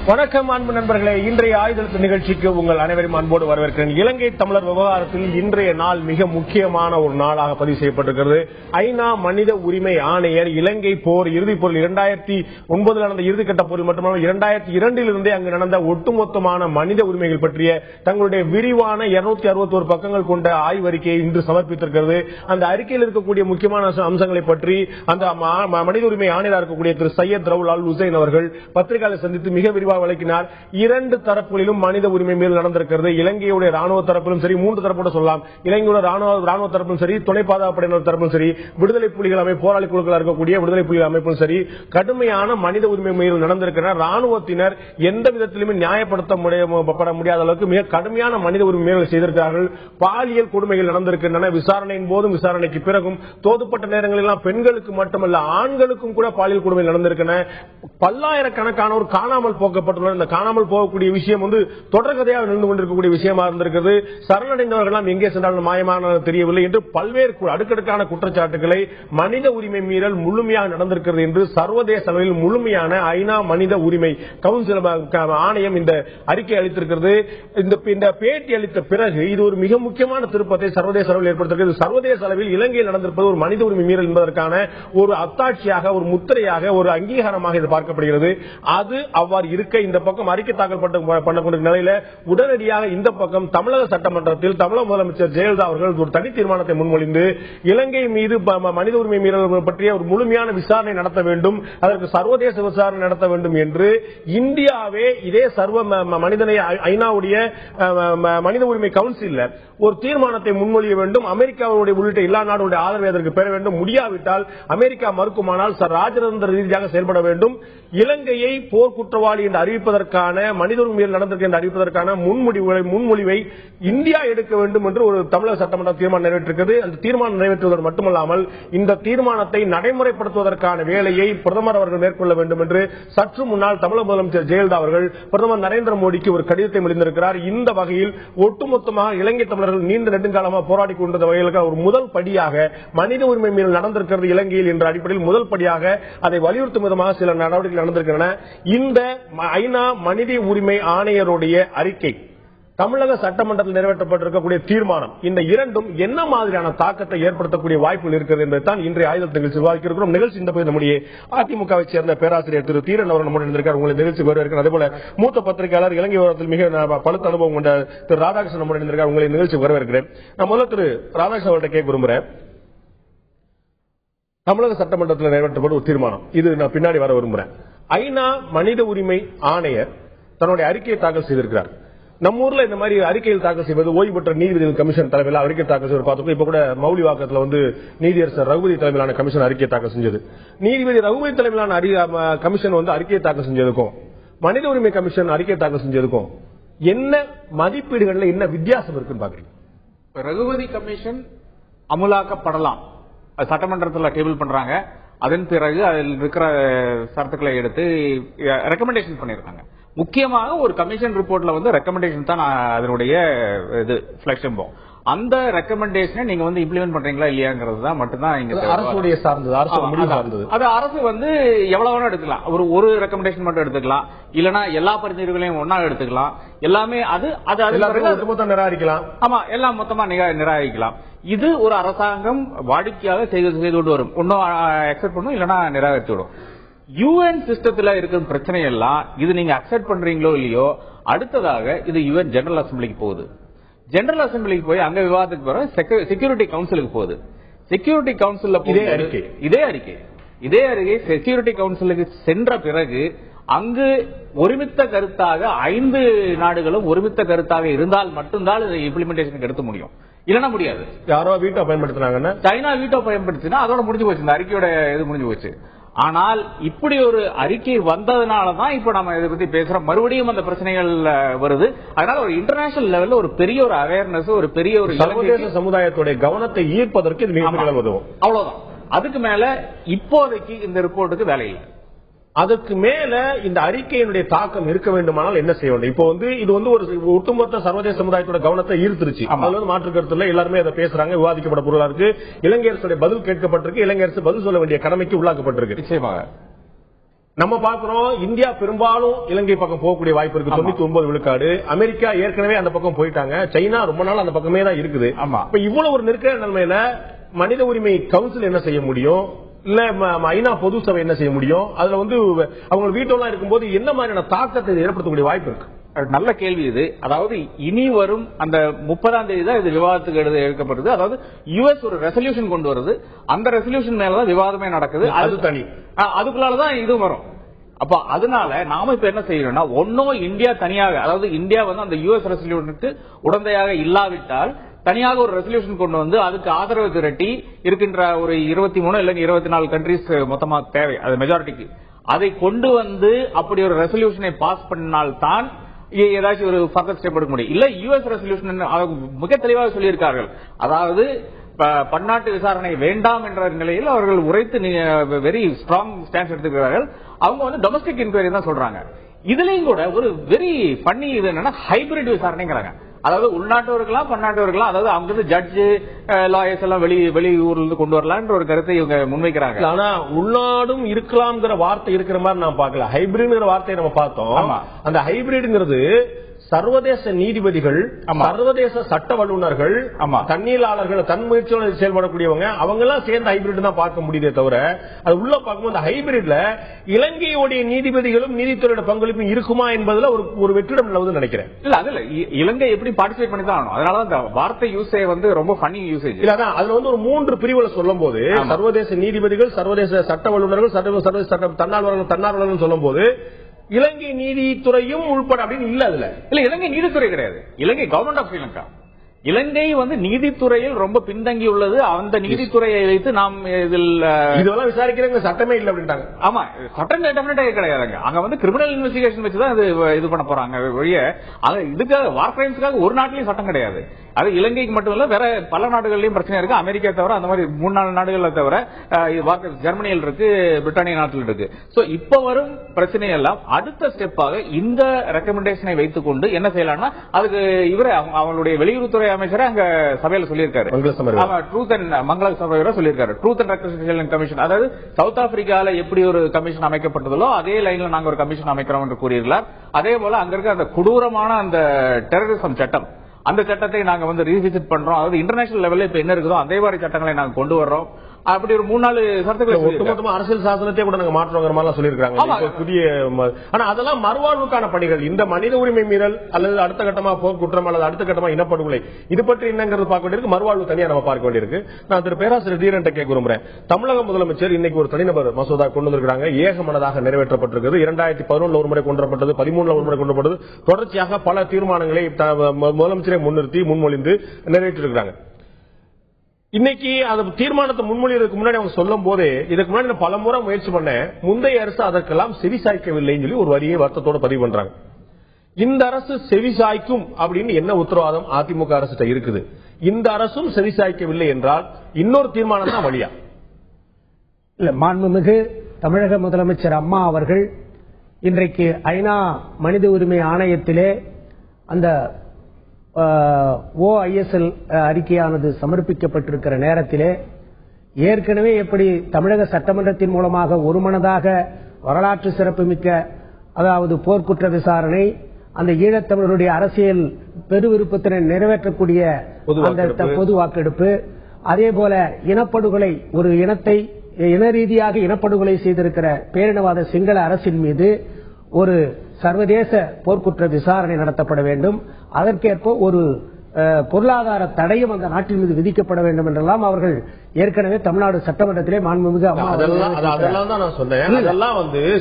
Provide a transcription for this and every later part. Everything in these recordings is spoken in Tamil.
வணக்கம் அன்பு நண்பர்களே, இன்றைய ஆயுத நிகழ்ச்சிக்கு உங்கள் அனைவரும் அன்போடு வரவேற்கிறேன். இலங்கை தமிழர் விவகாரத்தில் இன்றைய நாள் மிக முக்கியமான ஒரு நாளாக பதிவு செய்யப்பட்டிருக்கிறது. ஐநா மனித உரிமை ஆணையர் இலங்கை போர் இறுதிப் போரில் 2009 நடந்த இறுதிக்கட்ட போரில் மட்டுமல்ல 2002 அங்கு நடந்த ஒட்டுமொத்தமான மனித உரிமைகள் பற்றிய தங்களுடைய விரிவான 261 பக்கங்கள் கொண்ட ஆய்வறிக்கையை இன்று சமர்ப்பித்திருக்கிறது. அந்த அறிக்கையில் இருக்கக்கூடிய முக்கியமான அம்சங்களை பற்றி அந்த மனித உரிமை ஆணையராக இருக்கக்கூடிய திரு சையத் ரவுல் அல் ஹுசைன் அவர்கள் பத்திரிகையாளரை சந்தித்து மிக விரிவாக விளக்கினார். இரண்டு தரப்புகளிலும் மனித உரிமை மீறல் நடந்திருக்கிறது. இலங்கையுடைய ராணுவ தரப்பிலும் சரி, மூன்று தரப்போட சொல்லலாம், இலங்கையோட ராணுவ தரப்பிலும் சரி, துணை பாதுகாப்படையினர் தரப்பிலும் சரி, விடுதலை புலிகள் அமைப்பு போராளி குழுக்கள் இருக்கக்கூடிய விடுதலை புலிகள் அமைப்பும் சரி, கடுமையான மனித உரிமை மீறல் நடந்திருக்கிறார். ராணுவத்தினர் எந்த விதத்திலுமே நியாயப்படுத்த முடியாத அளவுக்கு மிக கடுமையான மனித உரிமை மீறல் செய்திருக்கிறார்கள். பாலியல் கொடுமைகள் நடந்திருக்கின்றன. விசாரணையின் போதும் விசாரணைக்கு பிறகும் தோதுப்பட்ட நேரங்களில் பெண்களுக்கு மட்டுமல்ல ஆண்களுக்கும் கூட பாலியல் கொடுமை நடந்திருக்கின்றன. பல்லாயிரக்கணக்கானோர் காணாமல் போக்கப்பட்டுள்ளனர். இந்த காணாமல் போகக்கூடிய விஷயம் தொடர்கதையாக நின்று கொண்டிருக்கக்கூடிய விஷயமா இருந்திருக்கிறது. சரணடைந்தவர்கள் எங்கே சென்றாலும் மாயமான தெரியவில்லை என்று பல்வேறு அடுக்கடுக்கான குற்றச்சாட்டுகளை மனித உரிமை மீறல் முழுமையாக நடந்திருக்கிறது என்று சர்வதேச அளவில் முழுமையான ஐநா மனித உரிமை கவுன்சில் ஆணையம் இந்த அறிக்கை அளித்திருக்கிறது. இந்த பேட்டி அளித்த பிறகு இது ஒரு மிக முக்கியமான திருப்பத்தை சர்வதேச அளவில் ஏற்படுத்திருக்கிறது. சர்வதேச அளவில் இலங்கையில் நடந்திருப்பது ஒரு மனித உரிமை மீறல் என்பதற்கான ஒரு அத்தாட்சியாக, ஒரு முத்திரையாக, ஒரு அங்கீகாரமாக இது பார்க்கப்படுகிறது. அது அவ்வாறு இருக்க இந்த பக்கம் அறிக்கை தாக்கல் பண்ணக்கூடிய நிலையில உடனடியாக இந்த பக்கம் தமிழக சட்டமன்றத்தில் தமிழக முதலமைச்சர் ஜெயலலிதா அவர்கள் ஒரு தனி தீர்மானத்தை முன்மொழிந்து இலங்கை மீது மனித உரிமை மீறல் பற்றிய ஒரு முழுமையான விசாரணை நடத்த வேண்டும், அதற்கு சர்வதேச விசாரணை நடத்த வேண்டும் என்று இந்தியாவே இதே சர்வ மனிதனை ஐநாவுடைய மனித உரிமை கவுன்சில் ஒரு தீர்மானத்தை முன்மொழிய வேண்டும். அமெரிக்காவுடைய உள்ளிட்ட எல்லா நாடுகளுடைய ஆதரவை அதற்கு பெற வேண்டும். முடியாவிட்டால் அமெரிக்கா மறுக்குமானால் ராஜதந்திர ரீதியாக செயல்பட வேண்டும். இலங்கையை போர் குற்றவாளி என்று அறிவிப்பதற்கான மனித உரிமை நடந்திருக்கு என்று அறிவிப்பதற்கான முன்மொழிவை இந்தியா எடுக்க வேண்டும் என்று ஒரு தமிழக சட்டமன்ற தீர்மானம் நிறைவேற்றிருக்கிறது. அந்த தீர்மானம் நிறைவேற்றுவதற்கு மட்டுமல்லாமல் இந்த தீர்மானத்தை நடைமுறைப்படுத்துவதற்கான வேலையை பிரதமர் அவர்கள் மேற்கொள்ள வேண்டும் என்று சற்று முன்னால் தமிழக முதலமைச்சர் ஜெயலலிதா அவர்கள் பிரதமர் நரேந்திர மோடிக்கு ஒரு கடிதத்தை எழுதியிருக்கிறார். இந்த வகையில் ஒட்டுமொத்தமாக இலங்கை தமிழர்கள் நீண்ட நெடுங்காலமாக போராடி கொண்ட வகையில் ஒரு முதல் படியாக மனித உரிமை மீறல் நடந்திருக்கிறது இலங்கையில் என்ற அடிப்படையில் முதல் படியாக அதை வலியுறுத்தும் விதமாக சில நடவடிக்கைகள் நடந்திருக்கின்றன. இந்த ஐநா மனித உரிமை ஆணையருடைய அறிக்கை, தமிழக சட்டமன்றத்தில் நிறைவேற்றப்பட்டிருக்கக்கூடிய தீர்மானம், இந்த இரண்டும் என்ன மாதிரியான தாக்கத்தை ஏற்படுத்தக்கூடிய வாய்ப்புகள் இருக்கிறது என்பதைத்தான் இன்றைய ஆயுத நிகழ்ச்சி விவாதிக்க இருக்கிறோம். நிகழ்ச்சி இந்த போது நம்முடைய அதிமுகவை சேர்ந்த பேராசிரியர் திரு தீரன் அவர்கள் நம்முடன் இருந்திருக்கார். உங்களை நிகழ்ச்சி வரவேற்கிறேன். அதேபோல மூத்த பத்திரிகையாளர் இலங்கை விவகாரத்தில் மிக பழுத்த அனுபவம் கொண்ட திரு ராதாகிருஷ்ணன் நம்முடன் இருந்திருக்கார். உங்களை நிகழ்ச்சி வரவேற்கிறேன். நான் முதல்ல திரு ராதாகிருஷ்ணன் அவர்கிட்ட கேட்க விரும்புகிறேன். தமிழக சட்டமன்றத்தில் நிறைவேற்றப்பட்ட ஒரு தீர்மானம், இது நான் பின்னாடி வர விரும்புகிறேன். ஐநா மனித உரிமை ஆணையர் தன்னுடைய அறிக்கையை தாக்கல் செய்திருக்கிறார். நம்ம ஊர்ல இந்த மாதிரி அறிக்கையில் தாக்கல் செய்வது ஓய்வு பெற்ற நீதிபதிகள் கமிஷன் தலைமையில் அறிக்கை தாக்கல் செய்வது பார்த்துக்கோ. இப்ப கூட மௌலிவாக்கத்தில் நீதியரசர் ரகுபதி தலைமையிலான கமிஷன் அறிக்கை தாக்கல் செஞ்சது. நீதிபதி ரகுபதி தலைமையிலான கமிஷன் அறிக்கையை தாக்கல் செஞ்சதுக்கும் மனித உரிமை கமிஷன் அறிக்கை தாக்கல் செஞ்சதுக்கும் என்ன மதிப்பீடுகள்ல என்ன வித்தியாசம் இருக்குன்னு பாக்குறீங்க? ரகுபதி கமிஷன் அமுலாக்கப்படலாம், சட்டமன்றத்தில் டேபிள் பண்றாங்க. அதன் பிறகு அதில் இருக்கிற சரத்துக்களை எடுத்து ரெக்கமெண்டேஷன் பண்ணிருக்காங்க. முக்கியமாக ஒரு கமிஷன் ரிப்போர்ட்ல ரெக்கமெண்டேஷன் தான் அதனுடைய இது ஃபிளக்ஷன் போகும். அந்த ரெக்கமெண்டேஷனை நீங்க இம்ப்ளிமெண்ட் பண்றீங்களா இல்லையாங்கிறது தான் மட்டும்தான் இங்க அரசுடைய சார்ந்தது, அரசு முடிவு சார்ந்தது. அது அரசு எவ்வளவு வேணா எடுத்துக்கலாம். ஒரு ரெக்கமெண்டேஷன் மட்டும் எடுத்துக்கலாம், இல்லனா எல்லா பரிந்துரைகளையும் ஒன்னா எடுத்துக்கலாம். எல்லாமே அது நிராகரிக்கலாம். ஆமா, எல்லாம் மொத்தமா நிராகரிக்கலாம். இது ஒரு அரசாங்கம் வாடிக்கையாக செய்து கொண்டு வரும். ஒன்னும் அக்செப்ட் பண்ணும், இல்லனா நிராகரித்து விடும். யுஎன் சிஸ்டத்துல இருக்கிற பிரச்சனை எல்லாம் இது நீங்க அக்செப்ட் பண்றீங்களோ இல்லையோ, அடுத்ததாக இது யுஎன் ஜெனரல் அசம்பிளிக்கு போகுது. ஜெனரல் அசம்பிளிக்கு போய் அங்க விவாதத்துக்கு பிறகு செக்யூரிட்டி கவுன்சிலுக்கு போகுது. செக்யூரிட்டி கவுன்சில் இதே அறிக்கை செக்யூரிட்டி கவுன்சிலுக்கு சென்ற பிறகு அங்கு ஒருமித்த கருத்தாக 5 நாடுகளும் ஒருமித்த கருத்தாக இருந்தால் மட்டும்தான் இதை இம்ப்ளிமெண்டேஷனுக்கு எடுக்க முடியும், இல்லனா முடியாது. யாரோ வீட்டோ பயன்படுத்தினாங்கன்னா, சைனா வீட்டோ பயன்படுத்தினா அதோட முடிஞ்சு போச்சு, இந்த அறிக்கையோட இது முடிஞ்சு போச்சு. ஆனால் இப்படி ஒரு அறிக்கை வந்ததுனாலதான் இப்ப நம்ம இதை பத்தி பேசுறோம். மறுபடியும் அந்த பிரச்சனைகள் வருது. அதனால ஒரு இன்டர்நேஷனல் லெவல்ல ஒரு பெரிய ஒரு அவேர்னஸ், ஒரு பெரிய ஒரு சர்வதேச சமுதாயத்துடைய கவனத்தை ஈர்ப்பதற்கு இது மிக உதவும். அவ்வளவுதான். அதுக்கு மேல இப்போதைக்கு இந்த ரிப்போர்ட்டுக்கு வேலை இல்லை. அதுக்கு மேல இந்த அறிக்கையினுடைய தாக்கம் இருக்க வேண்டுமானால் என்ன செய்ய வேண்டும்? இப்போ இது ஒரு ஒட்டுமொத்த சர்வதேச சமுதாயத்தோட கவனத்தை ஈர்த்துருச்சு. அதுல மாற்று கருத்துல எல்லாருமே அதை பேசுறாங்க, விவாதிக்கப்பட பொருளா இருக்கு. இலங்கை அரசுடைய பதில் கேட்கப்பட்டிருக்கு, இலங்கை அரசு பதில் சொல்ல வேண்டிய கடமைக்கு உள்ளாக்கப்பட்டிருக்கு. நிச்சயமாக நம்ம பாக்குறோம் இந்தியா பெரும்பாலும் இலங்கை பக்கம் போகக்கூடிய வாய்ப்பு இருக்கு. 99 விழுக்காடு. அமெரிக்கா ஏற்கனவே அந்த பக்கம் போயிட்டாங்க. சைனா ரொம்ப நாள் அந்த பக்கமே தான் இருக்குது. இப்ப இவ்வளவு ஒரு நெருக்கடி நிலைமையில மனித உரிமை கவுன்சில் என்ன செய்ய முடியும், இல்ல ஐநா பொது சபை என்ன செய்ய முடியும்? அதுல அவங்க வீட்டெல்லாம் இருக்கும்போது என்ன மாதிரியான தாக்கத்தை ஏற்படுத்தக்கூடிய வாய்ப்பு இருக்கு? நல்ல கேள்வி இது. அதாவது இனி வரும் அந்த 30ஆம் தேதி தான் இது விவாதத்துக்கு எடுக்கப்படுது. அதாவது யுஎஸ் ஒரு ரெசல்யூஷன் கொண்டு வருது. அந்த ரெசல்யூஷன் மேலதான் விவாதமே நடக்குது. அது தனி, அதுக்குள்ளாலதான் இது வரும். அப்ப அதனால நாம இப்ப என்ன செய்யணும்னா, ஒன்னோ இந்தியா தனியாக, அதாவது இந்தியா அந்த யுஎஸ் ரெசல்யூஷனுக்கு உடந்தையாக இல்லாவிட்டால் தனியாக ஒரு ரெசல்யூஷன் கொண்டு வந்து அதுக்கு ஆதரவு திரட்டி இருக்கின்ற ஒரு 23 இல்ல 24 கண்ட்ரிஸ் மொத்தமா தேவை, அது மெஜாரிட்டிக்கு அதை கொண்டு வந்து அப்படி ஒரு ரெசல்யூஷனை பாஸ் பண்ணால்தான் ஏதாச்சும் ஒரு ஃபர்தர் ஸ்டெப் எடுக்க முடியும். இல்ல யுஎஸ் ரெசல்யூஷன் மிக தெளிவாக சொல்லியிருக்கார்கள். அதாவது பன்னாட்டு விசாரணை வேண்டாம் என்ற நிலையில் அவர்கள் உரைத்து வெரி ஸ்ட்ராங் ஸ்டான்ஸ் எடுத்துக்கிறார்கள். அவங்க டொமஸ்டிக் இன்கொயரி தான் சொல்றாங்க. இதுலயும் கூட ஒரு வெரி பண்ணி இது என்னன்னா ஹைபிரிட் விசாரணைங்கிறாங்க. அதாவது உள்நாட்டவர்களாம் பன்னாட்டவர்களாம், அதாவது அவங்க ஜட்ஜு லாயர்ஸ் எல்லாம் வெளியூர்ல இருந்து கொண்டு வரலான்ற ஒரு கருத்தை இவங்க முன்வைக்கிறாங்க. ஆனா உள்நாடும் இருக்கலாம்ங்கிற வார்த்தை இருக்கிற மாதிரி நான் பாக்கல. ஹைபிரிட் வார்த்தையை நம்ம பார்த்தோம். அந்த ஹைபிரிட்ங்கிறது சர்வதேச நீதிபதிகள், சர்வதேச சட்ட வல்லுநர்கள், தண்ணீராளர்கள், தன் முயற்சியோடு செயல்படக்கூடியவங்க, அவங்க எல்லாம் சேர்ந்த ஹைபிரிட் தான் பார்க்க முடியுதே தவிர அது உள்ள பார்க்கும்போது ஹைபிரிட்ல இலங்கையுடைய நீதிபதிகளும் நீதித்துறையோட பங்களிப்பும் இருக்குமா என்பதுல ஒரு வெற்றிடம் நிலவுது நினைக்கிறேன். இல்ல அதுல இலங்கை எப்படி பார்ட்டிசிபேட் பண்ணி தான் ஆகணும். அதனால அந்த வார்த்தை யூசேஜ் ரொம்ப ஃபன்னி யூசேஜ். இல்ல அதான் அதுல ஒரு 3 பிரிவுகளை சொல்லும் போது சர்வதேச நீதிபதிகள், சர்வதேச சட்ட வல்லுநர்கள், சர்வதேச சட்ட தன்னார்வலர்கள் சொல்லும் போது இலங்கை நீதித்துறையும் உள்பட அப்படின்னு இல்ல. அதுல இல்ல இலங்கை நீதித்துறை கிடையாது, இலங்கை கவர்மெண்ட் ஆஃப் ஸ்ரீலங்கா. இலங்கை நீதித்துறையில் ரொம்ப பின்தங்கி உள்ளது. அந்த நீதித்துறையை வைத்து நாம் இதெல்லாம் விசாரிக்கிற சட்டமே இல்லை அப்படின்ட்டாங்க. ஆமா, சட்டம் டெஃபினட்டா கிடையாதுங்க. அங்க கிரிமினல் இன்வெஸ்டிகேஷன் வச்சுதான் இது பண்ண போறாங்க. இதுக்காக வார் கிரைம்ஸ்க்காக ஒரு நாட்டிலையும் சட்டம் கிடையாது. அது இலங்கைக்கு மட்டும் இல்ல, வேற பல நாடுகள்லயும் பிரச்சனை இருக்கு. அமெரிக்கா தவிர அந்த மாதிரி 3-4 நாடுகள்ல தவிர ஜெர்மனியில் இருக்கு, பிரிட்டானிய நாட்டில் இருக்கு. சோ இப்ப வரும் பிரச்சனை எல்லாம் அடுத்த ஸ்டெப்பாக இந்த ரெக்கமெண்டேஷனை வைத்துக் கொண்டு என்ன செய்யலாம்னா, அதுக்கு இவரே அவங்களுடைய வெளியுறவுத்துறை அமைச்சர் அங்க சபையில சொல்லியிருக்காரு, ட்ரூத் அண்ட் மங்கள சபையோட சொல்லியிருக்காரு, ட்ரூத் அண்ட் ரெக்கன்சிலியேஷன் கமிஷன். அதாவது சவுத் ஆப்பிரிக்கால எப்படி ஒரு கமிஷன் அமைக்கப்பட்டதோ அதே லைன்ல நாங்க ஒரு கமிஷன் அமைக்கிறோம் என்று கூறியிருக்கிறார். அதே போல அங்க இருக்க அந்த கொடூரமான அந்த டெரரிசம் சட்டம், அந்த சட்டத்தை நாங்க ரீவிசிட் பண்றோம். அதாவது இன்டர்நேஷனல் லெவல்ல இப்ப என்ன இருக்குதோ அதே மாதிரி சட்டங்களை நாங்க கொண்டு வர்றோம். அப்படி ஒரு 3-4 சட்டங்களை ஒட்டுமொத்தமா அரசியல் சாசனத்தை கூட நாங்க மாற்றோங்கிற மாதிரி சொல்லியிருக்காங்க. புதிய ஆனா அதெல்லாம் மறுவாழ்வுக்கான பணிகள். இந்த மனித உரிமை மீறல் அல்லது அடுத்த கட்டமா போர்க்குற்றம் அல்லது அடுத்த கட்டமா இனப்படுகொலை, இது பற்றி என்னங்கிறது பார்க்க வேண்டியிருக்கு. மறுவாழ்வு தனியா நம்ம பார்க்க வேண்டியிருக்கு. நான் திரு பேராசிரியர் தீரன் கேட்க விரும்புறேன். தமிழக முதலமைச்சர் இன்னைக்கு ஒரு தனிநபர் மசோதா கொண்டு வந்திருக்காங்க. ஏகமனதாக நிறைவேற்றப்பட்டிருக்கிறது. 2011 ஒரு முறை கொண்டு வரப்பட்டது, 13 ஒரு முறை கொண்டு வரப்பட்டது. தொடர்ச்சியாக பல தீர்மானங்களை முதலமைச்சரை முன்மொழிந்து நிறைவேற்றிருக்கிறாங்க. இன்னைக்கு அந்த தீர்மானத்தை முன்மொழிவதற்கு முன்னாடி அவங்க சொல்லும் போதே, இதுக்கு முன்னாடி பல முறை முயற்சி பண்ண, முந்தைய அரசு அதற்கெல்லாம் செவிசாய்க்கவில்லைன்னு சொல்லி ஒரு வரியை வருத்தத்தோட பதிவு பண்றாங்க. இந்த அரசு செவிசாய்க்கும் அப்படின்னு என்ன உத்தரவாதம் அதிமுக அரசு இருக்குது? இந்த அரசும் செவிசாய்க்கவில்லை என்றால் இன்னொரு தீர்மானம் தான் வழியா? இல்ல, மாண்புமிகு தமிழக முதலமைச்சர் அம்மா அவர்கள் இன்றைக்கு ஐநா மனித உரிமை ஆணையத்திலே அந்த OISL அறிக்கையானது சமர்ப்பிக்கப்பட்டிருக்கிற நேரத்திலே ஏற்கனவே எப்படி தமிழக சட்டமன்றத்தின் மூலமாக ஒருமனதாக வரலாற்று சிறப்புமிக்க, அதாவது போர்க்குற்ற விசாரணை, அந்த ஈழத்தமிழருடைய அரசியல் பெருவிருப்பத்தினை நிறைவேற்றக்கூடிய அந்த பொது வாக்கெடுப்பு, அதே போல இனப்படுகொலை, ஒரு இனத்தை இன ரீதியாக இனப்படுகொலை செய்திருக்கிற பேரினவாத சிங்கள அரசின் மீது ஒரு சர்வதேச போர்க்குற்ற விசாரணை நடத்தப்பட வேண்டும், அதற்கேற்ப ஒரு பொருளாதார தடையும் அந்த நாட்டின் மீது விதிக்கப்பட வேண்டும் என்றெல்லாம் அவர்கள் ஏற்கனவே தமிழ்நாடு சட்டமன்றத்திலே மாண்புமிகு அம்மா அதெல்லாம் தான் நான் சொன்னேன். அதெல்லாம்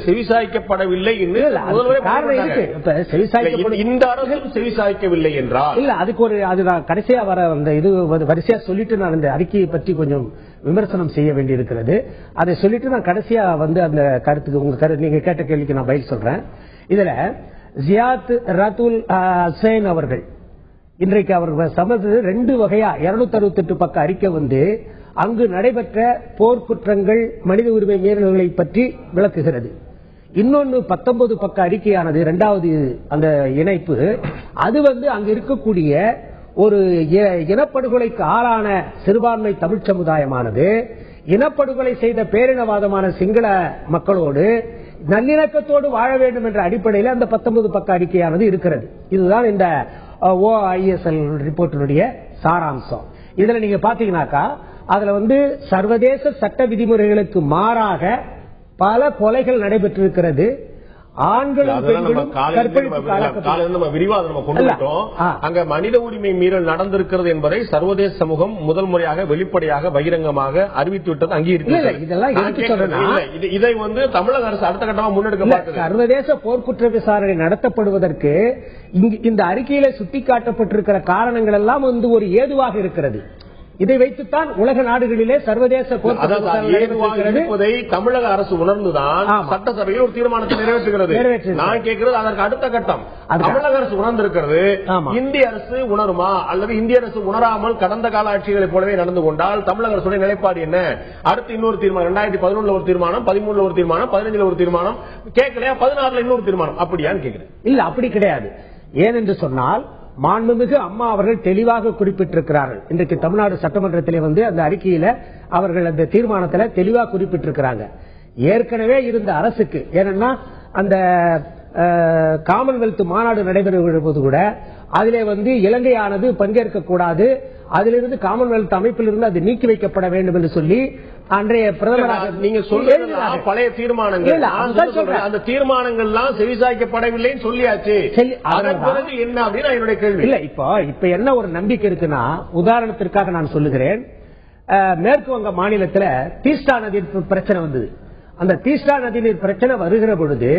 செவிசாய்க்கப்படவில்லை. இந்த அரசும் செவிசாய்க்கவில்லை என்றால் இல்ல, அதுக்கு ஒரு அது நான் கடைசியா வர அந்த இது வரிசையா சொல்லிட்டு நான் இந்த அறிக்கையை பற்றி கொஞ்சம் விமர்சனம் செய்ய வேண்டியிருக்கிறது. அதை சொல்லிட்டு நான் கடைசியா அந்த கருத்துக்கு உங்க நீங்க கேட்ட கேள்விக்கு நான் பதில் சொல்றேன். இதுல ஜியாத் ரத்துல் ஹுசைன் அவர்கள் இன்றைக்கு அவர் சமர்ப்பித்தது 2 வகையா 268 பக்க அறிக்கை அங்கு நடைபெற்ற போர்க்குற்றங்கள், மனித உரிமை மீறல்களை பற்றி விளக்குகிறது. இன்னொன்னு 19 பக்க அறிக்கையானது 2வது அந்த இணைப்பு, அது அங்கு இருக்கக்கூடிய ஒரு இனப்படுகொலைக்கு ஆளான சிறுபான்மை தமிழ் சமுதாயமானது இனப்படுகொலை செய்த பேரினவாதமான சிங்கள மக்களோடு நல்லிணக்கத்தோடு வாழ வேண்டும் என்ற அடிப்படையில் அந்த 19 பக்க அறிக்கையானது இருக்கிறது. இதுதான் இந்த OISL ரிப்போர்ட்டினுடைய சாராம்சம். இதுல நீங்க பாத்தீங்கன்னாக்கா அதுல சர்வதேச சட்ட விதிமுறைகளுக்கு மாறாக பல கொலைகள் நடைபெற்றிருக்கிறது. ஆண்களும் அங்க மனித உரிமை மீறல் நடந்திருக்கிறது என்பதை சர்வதேச சமூகம் முதல் முறையாக வெளிப்படையாக பகிரங்கமாக அறிவித்துவிட்டது, அங்கீகரித்தது. இதை தமிழக அரசு அடுத்த கட்டமா முன்னெடுக்க சர்வதேச போர்க்குற்ற விசாரணை நடத்தப்படுவதற்கு இந்த அறிக்கையில சுட்டிக்காட்டப்பட்டிருக்கிற காரணங்கள் எல்லாம் ஒரு ஏதுவாக இருக்கிறது. இதை வைத்துத்தான் உலக நாடுகளிலே சர்வதேச இருப்பதை தமிழக அரசு உணர்ந்துதான் சட்டசபையில் ஒரு தீர்மானத்தை நிறைவேற்றுகிறது. நான் கேட்கிறது அதற்கு அடுத்த கட்டம். தமிழக அரசு உணர்ந்திருக்கிறது, இந்திய அரசு உணருமா அல்லது இந்திய அரசு உணராமல் கடந்த கால ஆட்சிகளை போலவே நடந்து கொண்டால் தமிழக அரசுடைய நிலைப்பாடு என்ன? அடுத்து இன்னொரு தீர்மானம் 2011 ஒரு தீர்மானம், 13 ஒரு தீர்மானம், 15 ஒரு தீர்மானம் கேட்கலையா, 16 இன்னொரு தீர்மானம் அப்படியான்னு கேட்கிறேன். இல்ல, அப்படி கிடையாது. ஏனென்று சொன்னால் மாண்புமிகு அம்மா அவர்கள் தெளிவாக குறிப்பிட்டிருக்கிறார்கள். இன்றைக்கு தமிழ்நாடு சட்டமன்றத்திலே அந்த அறிக்கையில அவர்கள் அந்த தீர்மானத்தில் தெளிவாக குறிப்பிட்டிருக்கிறாங்க. ஏற்கனவே இருந்த அரசுக்கு, ஏன்னா அந்த காமன்வெல்த் மாநாடு நடைபெறுகிற போது கூட அதிலே இலங்கையானது பங்கேற்க கூடாது, அதிலிருந்து காமன்வெல்த் அமைப்பிலிருந்து அது நீக்கி வைக்கப்பட வேண்டும் என்று சொல்லி அன்றைய பிரதமராக நீங்க சொல்ல பழைய தீர்மானங்கள், அந்த தீர்மானங்கள்லாம் செவிசாய்க்கப்படவில்லை சொல்லியாச்சு. என்ன அப்படின்னு என்னுடைய கேள்வி. இல்ல, இப்ப என்ன ஒரு நம்பிக்கை இருக்குன்னா, உதாரணத்திற்காக நான் சொல்லுகிறேன், மேற்கு வங்க மாநிலத்தில் தீஸ்டா நதிநீர் பிரச்சனை வந்தது. அந்த தீஸ்டா நதிநீர் பிரச்சனை வருகிற பொழுது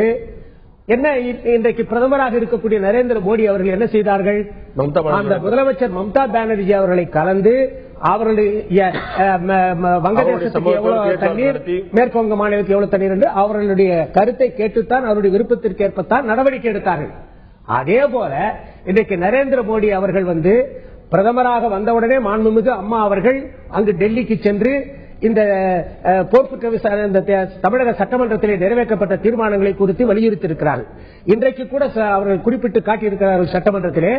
என்ன, இன்றைக்கு பிரதமராக இருக்கக்கூடிய நரேந்திர மோடி அவர்கள் என்ன செய்தார்கள்? அந்த முதலமைச்சர் மம்தா பானர்ஜி அவர்களை கலந்து அவர்களுடைய வங்கதேசத்துக்கு எவ்வளவு தண்ணீர், மேற்கு வங்க மாநிலத்துக்கு எவ்வளவு தண்ணீர் என்று அவர்களுடைய கருத்தை கேட்டுத்தான் அவருடைய விருப்பத்திற்கு ஏற்பத்தான் நடவடிக்கை எடுத்தார்கள். அதே போல இன்றைக்கு நரேந்திர மோடி அவர்கள் பிரதமராக வந்தவுடனே மாண்புமிகு அம்மா அவர்கள் அங்கு டெல்லிக்கு சென்று இந்த போர்க்குற்ற விசாரணை தமிழக சட்டமன்றத்திலே நிறைவேற்றப்பட்ட தீர்மானங்களை குறித்து வலியுறுத்தியிருக்கிறார்கள். இன்றைக்கு கூட அவர்கள் குறிப்பிட்டு காட்டியிருக்கிறார்கள் சட்டமன்றத்திலே.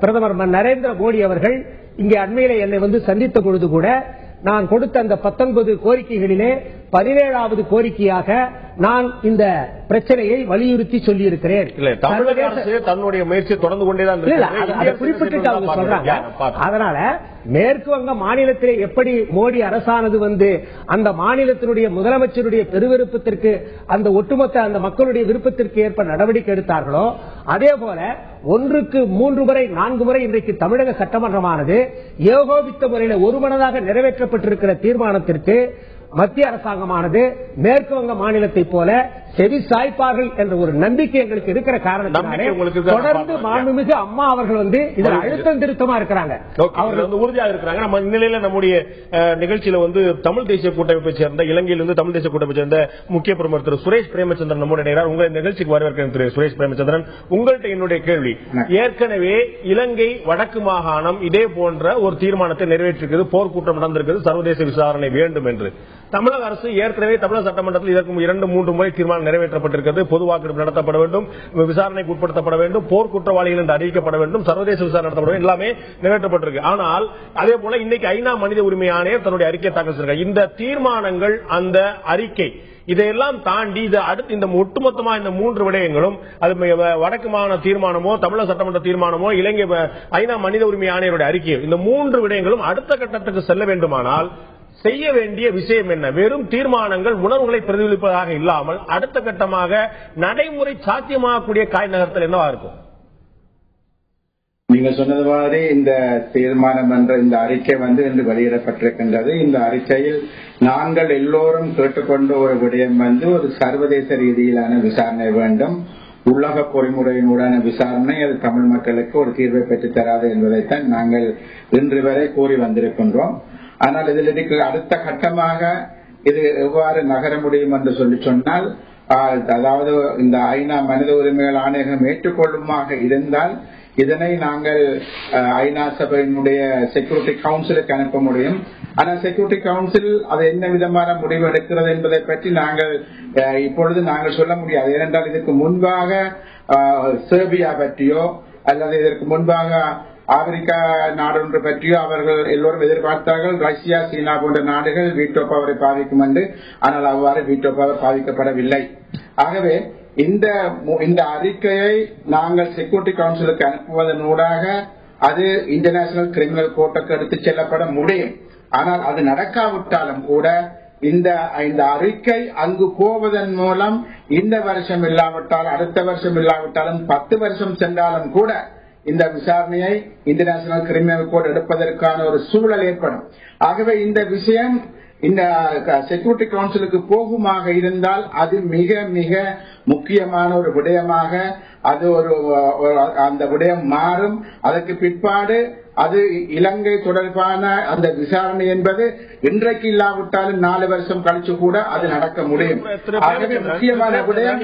பிரதமர் நரேந்திர மோடி அவர்கள் இங்கே அண்மையிலே என்னை சந்தித்த பொழுது கூட நான் கொடுத்த அந்த 19 கோரிக்கைகளிலே 17வது கோரிக்கையாக நான் இந்த பிரச்சனையை வலியுறுத்தி சொல்லியிருக்கிறேன். தமிழக அரசு தன்னுடைய முயற்சியை தொடர்ந்து கொண்டேதான் குறிப்பிட்டு சொல்றாங்க. அதனால மேற்கு வங்க மாநிலத்திலே எப்படி மோடி அரசானது அந்த மாநிலத்தினுடைய முதலமைச்சருடைய பெருவிருப்பத்திற்கு, அந்த ஒட்டுமொத்த அந்த மக்களுடைய விருப்பத்திற்கு ஏற்ப நடவடிக்கை எடுத்தார்களோ, அதே போல 1க்கு 3 முறை 4 முறை இன்றைக்கு தமிழக சட்டமன்றமானது ஏகோபித்த முறையில் ஒருமனதாக நிறைவேற்றப்பட்டிருக்கிற தீர்மானத்திற்கு மத்திய அரசாங்கமானது மேற்கு வங்க மாநிலத்தை போல செவி சாய்ப்பார்கள் என்ற ஒரு நம்பிக்கை எங்களுக்கு இருக்கிற காரணத்தினாலே தொடர்ந்து மாண்புமிகு அம்மா அவர்கள் இதில் அழுத்தம் திருத்தமா இருக்கிறாங்க, அவர்கள் உறுதியாக இருக்கிறாங்க. நம்ம இந்நிலையில நம்முடைய நிகழ்ச்சியில தமிழ் தேசிய கூட்டமைப்பை சேர்ந்த, இலங்கையிலிருந்து தமிழ் தேசிய கூட்டமைப்பை சேர்ந்த முக்கிய பிரமுகர் திரு சுரேஷ் பிரேமச்சந்திரன் நம்முடைய நேரார். உங்களை நிகழ்ச்சிக்கு வரவேற்கிறேன் திரு சுரேஷ் பிரேமச்சந்திரன். உங்கள்கிட்ட என்னுடைய கேள்வி, ஏற்கனவே இலங்கை வடக்கு மாகாணம் இதே போன்ற ஒரு தீர்மானத்தை நிறைவேற்றிருக்கிறது, போர்க்குற்றம் நடந்திருக்கிறது, சர்வதேச விசாரணை வேண்டும் என்று. தமிழக அரசு ஏற்கனவே தமிழக சட்டமன்றத்தில் இதற்கு 2-3 முறை தீர்மானம் நிறைவேற்றப்பட்டிருக்கிறது. பொது வாக்கெடுப்பு நடத்தப்பட வேண்டும், விசாரணைக்கு உட்படுத்தப்பட வேண்டும், போர் குற்றவாளிகள் என்று அறிவிக்கப்பட வேண்டும், சர்வதேச விசாரணை நடத்தப்பட வேண்டும், எல்லாமே நிறைவேற்றப்பட்டிருக்கு. ஆனால் அதே போல இன்னைக்கு ஐநா மனித உரிமை ஆணையர் தன்னுடைய அறிக்கை தாக்கல் செய்திருக்கிறார். இந்த தீர்மானங்கள், அந்த அறிக்கை, இதையெல்லாம் தாண்டி அடுத்து இந்த ஒட்டுமொத்தமா இந்த 3 விடயங்களும், அது வடக்கு மாகாண தீர்மானமோ, தமிழக சட்டமன்ற தீர்மானமோ, இலங்கை ஐநா மனித உரிமை ஆணையருடைய அறிக்கையோ, இந்த 3 விடயங்களும் அடுத்த கட்டத்துக்கு செல்ல வேண்டுமானால் செய்ய வேண்டிய விஷயம் என்ன? வெறும் தீர்மானங்கள் உணர்வுகளை பிரதிபலிப்பதாக இல்லாமல் அடுத்த கட்டமாக நடைமுறை சாத்தியமாகக்கூடிய காய் நகர்த்தல் என்னவா இருக்கும்? நீங்க சொன்னது மாதிரி இந்த தீர்மானம் என்ற இந்த அறிக்கை இன்று வெளியிடப்பட்டிருக்கின்றது. இந்த அறிக்கையில் நாங்கள் எல்லோரும் கேட்டுக்கொண்ட ஒரு விடயம் ஒரு சர்வதேச ரீதியிலான விசாரணை வேண்டும், உலக பொறிமுறையினுடான விசாரணை, அது தமிழ் மக்களுக்கு ஒரு தீர்வை பெற்றுத் தராது என்பதைத்தான் நாங்கள் இன்று வரை கூறி வந்திருக்கின்றோம். ஆனால் இதில் அடுத்த கட்டமாக இது எவ்வாறு நகர முடியும் என்று சொன்னால், அதாவது இந்த ஐநா மனித உரிமைகள் ஆணையகம் ஏற்றுக்கொள்ளுமாக இருந்தால் இதனை நாங்கள் ஐநா சபையினுடைய செக்யூரிட்டி கவுன்சிலுக்கு அனுப்ப முடியும். ஆனால் செக்யூரிட்டி கவுன்சில் அது என்ன விதமான முடிவு எடுக்கிறது என்பதை பற்றி நாங்கள் இப்பொழுது நாங்கள் சொல்ல முடியாது. ஏனென்றால் இதற்கு முன்பாக செர்பியா பற்றியோ அல்லது இதற்கு முன்பாக ஆப்பிரிக்கா நாடொன்று பற்றியோ அவர்கள் எல்லோரும் எதிர்பார்த்தார்கள். ரஷ்யா, சீனா போன்ற நாடுகள் வீட்டோ பவரை பாதிக்கும் என்று. ஆனால் அவ்வாறு வீட்டோ பவர் பாதிக்கப்படவில்லை. ஆகவே இந்த அறிக்கையை நாங்கள் செக்யூரிட்டி கவுன்சிலுக்கு அனுப்புவதனூடாக அது இன்டர்நேஷனல் கிரிமினல் கோர்ட்டுக்கு எடுத்துச் செல்லப்பட முடியும். ஆனால் அது நடக்காவிட்டாலும் கூட இந்த அறிக்கை அங்கு போவதன் மூலம் இந்த வருஷம் இல்லாவிட்டால் அடுத்த வருஷம் இல்லாவிட்டாலும் 10 வருஷம் சென்றாலும் கூட இந்த விசாரணையை இன்டர்நேஷனல் கிரிமினல் கோர்ட் எடுப்பதற்கான ஒரு சூழல் ஏற்படும். ஆகவே இந்த விஷயம் இந்த செக்யூரிட்டி கவுன்சிலுக்கு போகுமாக இருந்தால் அது மிக மிக முக்கியமான ஒரு விடயமாக அது அந்த விடயம் மாறும். அதற்கு பிற்பாடு அது இலங்கை தொடர்பான அந்த விசாரணை என்பது இன்றைக்கு இல்லாவிட்டாலும் 4 வருஷம் கழிச்சு கூட அது நடக்க முடியும். முக்கியமான விடயம்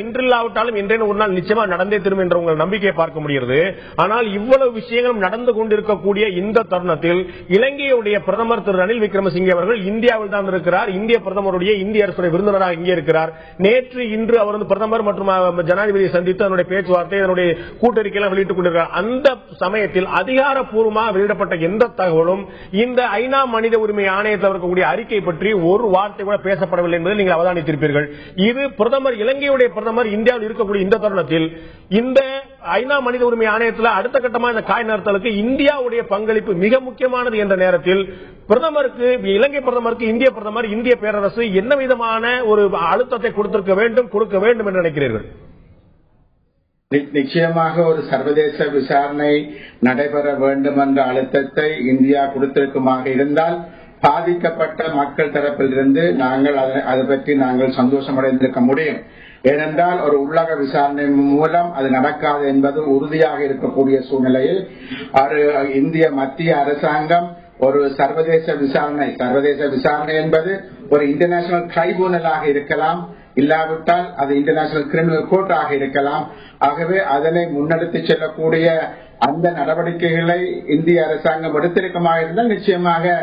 இன்றில்லாவிட்டாலும் இன்றைய ஒரு நாள் நிச்சயமா நடந்தே திரும்ப என்ற உங்கள் நம்பிக்கையை பார்க்க முடிகிறது. ஆனால் இவ்வளவு விஷயங்களும் நடந்து கொண்டிருக்கக்கூடிய இந்த தருணத்தில் இலங்கையுடைய பிரதமர் திரு ரணில் விக்ரமசிங்கே அவர்கள் இந்தியாவில் தான் இருக்கிறார். இந்திய பிரதமருடைய இந்திய அரசுடைய விருந்தினராக இங்கே இருக்கிறார். நேற்று இன்று அவர் வந்து பிரதமர் மற்றும் ஜனாதிபதியை சந்தித்து அதனுடைய பேச்சுவார்த்தை அதனுடைய கூட்டறிக்கையை வெளியிட்டுக் கொண்டிருக்கிறார். அந்த சமயத்தில் அதிகாரப்பூர்வமாக வெளியிடப்பட்ட எந்த தகவலும் இந்த ஐநா மனித உரிமை ஆணையத்தில் இருக்கக்கூடிய அறிக்கை பற்றி ஒரு வார்த்தை கூட பேசப்படவில்லை என்பதை நீங்கள் அவதானித்திருப்பீர்கள். இது பிரதமர் இலங்கையுடைய பிரதமர் இந்தியாவில் இருக்கக்கூடிய இந்த தருணத்தில் இந்த ஐநா மனித உரிமை ஆணையத்தில் அடுத்த கட்டமாக இந்த காய் நகர்த்தலுக்கு இந்தியாவுடைய பங்களிப்பு மிக முக்கியமானது என்ற நேரத்தில் பிரதமருக்கு இலங்கை பிரதமருக்கு இந்திய பிரதமர் இந்திய பேரரசு என்ன விதமான ஒரு அழுத்தத்தை கொடுக்க வேண்டும் என்று நினைக்கிறீர்கள்? நிச்சயமாக ஒரு சர்வதேச விசாரணை நடைபெற வேண்டும் என்ற அழுத்தத்தை இந்தியா கொடுத்திருக்குமாக இருந்தால் பாதிக்கப்பட்ட மக்கள் தரப்பிலிருந்து நாங்கள் அதை பற்றி நாங்கள் சந்தோஷமடைந்திருக்க முடியும். ஏனென்றால் ஒரு உள்ளக விசாரணை மூலம் அது நடக்காது என்பது உறுதியாக இருக்கக்கூடிய சூழ்நிலையில் இந்திய மத்திய அரசாங்கம் ஒரு சர்வதேச விசாரணை என்பது ஒரு இன்டர்நேஷனல் ட்ரைபூனலாக இருக்கலாம், இல்லாவிட்டால் அது இன்டர்நேஷனல் கிரிமினல் கோர்ட்டாக இருக்கலாம். ஆகவே அதனை முன்னெடுத்து செல்லக்கூடிய அந்த நடவடிக்கைகளை இந்திய அரசாங்கம் எடுத்திருக்கமாக இருந்தால் நிச்சயமாக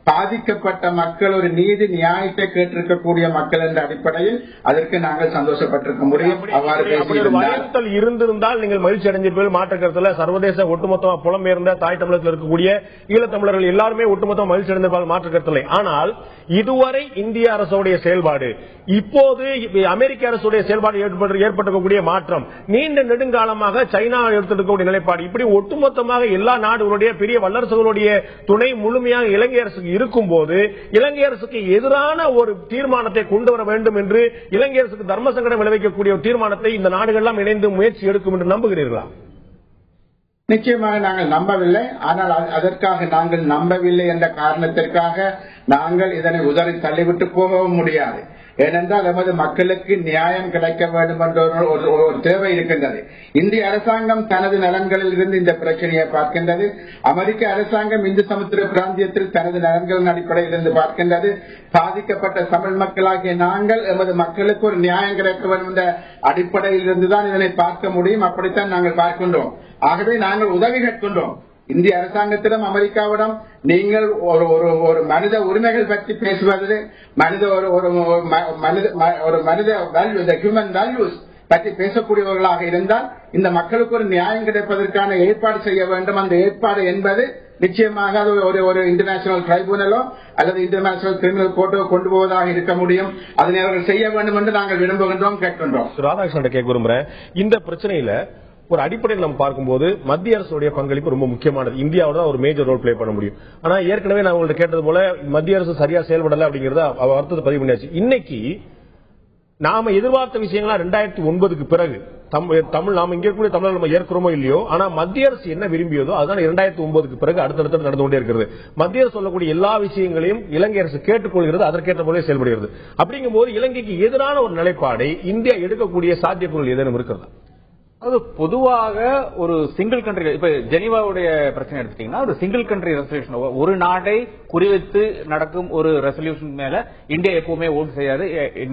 பாதிக்கப்பட்ட மக்கள் ஒரு நீதி நியாயத்தை கேட்டிருக்கக்கூடிய மக்கள் என்ற அடிப்படையில் அதற்கு நாங்கள் சந்தோஷப்பட்டிருக்க முடியும். அவ்வாறு இருந்திருந்தால் நீங்கள் மகிழ்ச்சி அடைஞ்சிருப்பீர்கள். மாற்று கருத்துல சர்வதேச ஒட்டுமொத்தமாக புலம்பெயர்ந்த தாய் தமிழகத்தில் இருக்கக்கூடிய ஈழத்தமிழர்கள் எல்லாருமே ஒட்டுமொத்தமாக மகிழ்ச்சி அடைந்திருப்பார்கள், மாற்று கருத்துல. ஆனால் இதுவரை இந்திய அரசுடைய செயல்பாடு, இப்போது அமெரிக்க அரசுடைய செயல்பாடு ஏற்பட்டிருக்கக்கூடிய மாற்றம், நீண்ட நெடுங்காலமாக சைனா எடுத்திருக்கக்கூடிய நிலைப்பாடு, இப்படி ஒட்டுமொத்தமாக எல்லா நாடுகளுடைய பெரிய வல்லரசுகளுடைய துணை முழுமையாக இலங்கை அரசுக்கு இருக்கும் போது இலங்கை அரசுக்கு எதிரான ஒரு தீர்மானத்தை கொண்டு வர வேண்டும் என்று இலங்கை அரசுக்கு தர்ம சங்கடம் விளைவிக்கக்கூடிய தீர்மானத்தை இந்த நாடுகள் எல்லாம் இணைந்து முயற்சி எடுக்கும் என்று நம்புகிறீர்களா? நிச்சயமாக நாங்கள் நம்பவில்லை. ஆனால் அதற்காக நாங்கள் நம்பவில்லை என்ற காரணத்திற்காக நாங்கள் இதனை உதறி தள்ளிவிட்டு போகவும் முடியாது. ஏனென்றால் நமது மக்களுக்கு நியாயம் கிடைக்க வேண்டும் என்ற ஒரு தேவை இருக்கின்றது. இந்திய அரசாங்கம் தனது நலன்களில் இருந்து இந்த பிரச்சனையை பார்க்கின்றது. அமெரிக்க அரசாங்கம் இந்து சமுத்திர பிராந்தியத்தில் தனது நலன்களின் அடிப்படையில் இருந்து பார்க்கின்றது. பாதிக்கப்பட்ட தமிழ் மக்களாகிய நாங்கள் எமது மக்களுக்கு ஒரு நியாயம் கிடைக்க வேண்டும் என்ற அடிப்படையில் இருந்துதான் இதனை பார்க்க முடியும். அப்படித்தான் நாங்கள் பார்க்கின்றோம். ஆகவே நாங்கள் உதவி கேட்கின்றோம் இந்திய அரசாங்கத்திடம், அமெரிக்காவிடம். நீங்கள் ஒரு மனித உரிமைகள் பற்றி பேசுவது, ஹியூமன் வேல்யூஸ் பற்றி பேசக்கூடியவர்களாக இருந்தால் இந்த மக்களுக்கு ஒரு நியாயம் கிடைப்பதற்கான ஏற்பாடு செய்ய வேண்டும். அந்த ஏற்பாடு என்பது நிச்சயமாக அது ஒரு இன்டர்நேஷனல் ட்ரைபூனலோ அல்லது இன்டர்நேஷனல் கிரிமினல் கோர்ட்டோ கொண்டு போவதாக இருக்க முடியும். அதனை அவர்கள் செய்ய வேண்டும் என்று நாங்கள் விரும்புகின்றோம், கேட்கின்றோம். ராதாகிருஷ்ணன் கேட்க விரும்புறேன், இந்த பிரச்சனையில ஒரு அடிப்படையில் நம்ம பார்க்கும்போது மத்திய அரசுடைய பங்களிப்பு ரொம்ப முக்கியமானது. இந்தியாவோட தான் ஒரு மேஜர் ரோல் பிளே பண்ண முடியும். ஆனா ஏற்கனவே நான் உங்கள்ட்ட கேட்டது போல மத்திய அரசு சரியா செயல்படல அப்படிங்கறத அர்த்தத்தை பதிவு பண்ணியாச்சு. இன்னைக்கு நாம எதிர்பார்த்த விஷயங்களா 2009க்கு பிறகு தமிழ் நாம இங்க கூட தமிழ் நம்ம ஏற்கிறோமோ இல்லையோ, ஆனா மத்திய அரசு என்ன விரும்பியதோ அதுதான் 2009க்கு பிறகு அடுத்தடுத்து நடந்து கொண்டே இருக்கிறது. மத்திய அரசு சொல்லக்கூடிய எல்லா விஷயங்களையும் இலங்கை அரசு கேட்டுக்கொள்கிறது, அதற்கேற்ற போல செயல்படுகிறது. அப்படிங்கும் போது இலங்கைக்கு எதிரான ஒரு நிலைப்பாடை இந்தியா எடுக்கக்கூடிய சாத்தியக்கூறுகள் ஏதேனும் இருக்கிறதா? அது பொதுவாக ஒரு சிங்கிள் கண்ட்ரி, இப்ப ஜெனீவாவுடைய பிரச்சனை எடுத்துட்டீங்கன்னா ஒரு சிங்கிள் கண்ட்ரி ரெசல்யூஷன், ஒரு நாட்டை குறிவைத்து நடக்கும் ஒரு ரெசல்யூஷன் மேல இந்தியா எப்பவுமே ஓட் செய்யாது,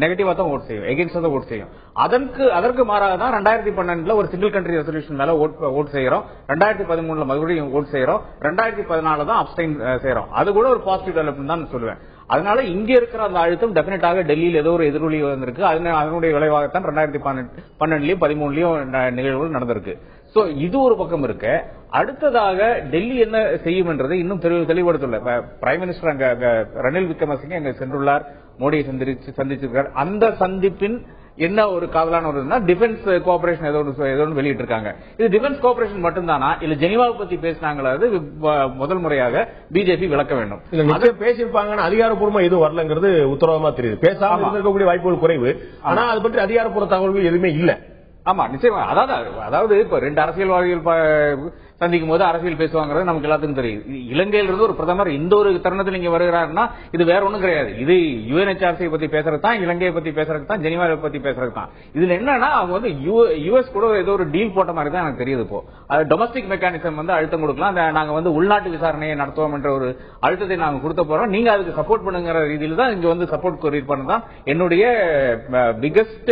நெகட்டிவா தான் ஓட் செய்யும், எகென்ஸ்டா தான் ஓட் செய்யும். அதற்கு மாறாக தான் 2012 ஒரு சிங்கிள் கண்ட்ரி ரெசல்யூஷன் மேல ஓட் செய்யறோம், 2013 மறுபடியும் ஓட் செய்யறோம், 2014 தான் அப்ஸ்டைன் செய்யறோம். அது கூட ஒரு பாசிட்டிவ் டெவலப்மெண்ட் தான் சொல்லுவேன். அதனால இங்க இருக்கிற அந்த அழுத்தம் டெபினட்டாக டெல்லியில் ஏதோ ஒரு எதிரொலி வந்திருக்கு. அதனுடைய விளைவாகத்தான் 2012லயும் 13லயும் நிகழ்வுகள் நடந்திருக்கு. சோ இது ஒரு பக்கம் இருக்கு. அடுத்ததாக டெல்லி என்ன செய்யும் என்றதை இன்னும் தெளிவுபடுத்தல. பிரைம் மினிஸ்டர் அங்க ரணில் விக்ரமசிங்கே அங்க சென்றுள்ளார், மோடியை சந்திச்சிருக்கார். அந்த சந்திப்பின் என்ன ஒரு காதலான ஒரு டிஃபென்ஸ் கோஆபரேஷன் ஏதோ வெளியிட்டு இருக்காங்க. இது டிஃபென்ஸ் கோஆபரேஷன் மட்டும்தானா இல்ல ஜெனீவாவை பத்தி பேசினாங்களா? முதல் முறையாக பிஜேபி விளக்க வேண்டும். பேசியிருப்பாங்க, அதிகாரப்பூர்வமா எதுவும் வரலங்கிறது உத்தரவாதமா தெரியுது. பேசாம இருக்கக்கூடிய வாய்ப்புகள் குறைவு. ஆனா அது பற்றி அதிகாரப்பூர்வ தகவல்கள் எதுவுமே இல்ல. ஆமா, நிச்சயமா. அதாவது இப்ப ரெண்டு அரசியல்வாதிகள் சந்திக்கும் போது அரசியல் பேசுவாங்கிறது நமக்கு எல்லாத்துக்கும் தெரியும். இலங்கையிலிருந்து ஒரு பிரதமர் இந்த ஒரு தருணத்தில் இங்க வருகிறாருன்னா இது வேற ஒண்ணும் கிடையாது. இது யுஎன்எச்ஆர்சி பத்தி பேசுறது தான், இலங்கையை பத்தி பேசுறது தான், ஜெனீவாவை பத்தி பேசுறது தான். இதுல என்னன்னா அவங்க வந்து யுஎஸ் கூட ஏதோ ஒரு டீல் போட்ட மாதிரி தான் எனக்கு தெரியுது. இப்போ டொமஸ்டிக் மெக்கானிசம் வந்து அழுத்தம் கொடுக்கலாம், நாங்க வந்து உள்நாட்டு விசாரணையை நடத்துவோம் என்ற ஒரு அழுத்தத்தை நாங்க கொடுத்த போறோம், நீங்க அதுக்கு சப்போர்ட் பண்ணுங்கிற ரீதியில் தான் இங்க வந்து சப்போர்ட் கோரியர் பண்ணதான் என்னுடைய பிகெஸ்ட்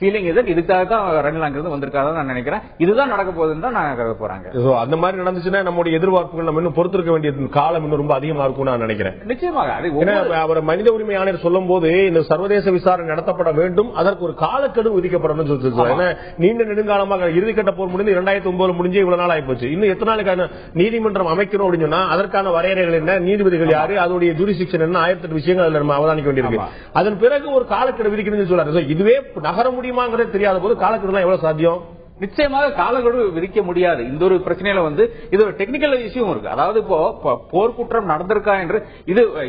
ஃபீலிங் இது. இதுக்காக தான் ரணில் அங்கிருந்து வந்திருக்காரு நான் நினைக்கிறேன். இதுதான் நடக்க போகுதுன்னு தான் நான் கருத போறாங்க. அந்த மாதிரி நடந்துச்சுன்னா நம்முடைய எதிர்பார்ப்புகள் நம்ம இன்னும் பொறுத்திருக்க வேண்டிய காலம் இன்னும் ரொம்ப அதிகமா இருக்கும் நான் நினைக்கிறேன். நிச்சயமாக அவர் மனித உரிமை ஆணையர் சொல்லும் போது இந்த சர்வதேச விசாரணை நடத்தப்பட வேண்டும், அதற்கு ஒரு காலக்கெடு விதிக்கப்படணும் சொல்லிருக்காங்க. நீண்ட நெடுங்காலமாக இறுதிக்கட்ட போர் முடிந்து 2009 முடிஞ்சு இவ்வளவு நாள் ஆயிப்போச்சு. இன்னும் எத்தனை நாளுக்கான நீதிமன்றம் அமைக்கணும் அப்படின்னு சொன்னா அதற்கான வரையறைகள் என்ன, நீதிபதிகள் யாரு, அதோடைய ஜூரிஸ்டிக்ஷன் என்ன, 1008 விஷயங்கள் அதுல நம்ம அவதானிக்க வேண்டியிருக்கு. அதன் பிறகு ஒரு காலக்கெடு விதிக்கணும்னு சொல்றாரு. இதுவே நகர முடியுமாங்கிறது தெரியாத போது காலக்கெடுலாம் எவ்வளவு சாத்தியம்? நிச்சயமாக காலக்கெடு விதிக்க முடியாது. இந்த ஒரு பிரச்சனையில வந்து இது ஒரு டெக்னிக்கல் இஷ்யூ இருக்கு. அதாவது இப்போ போர்க்குற்றம் நடந்திருக்கா என்று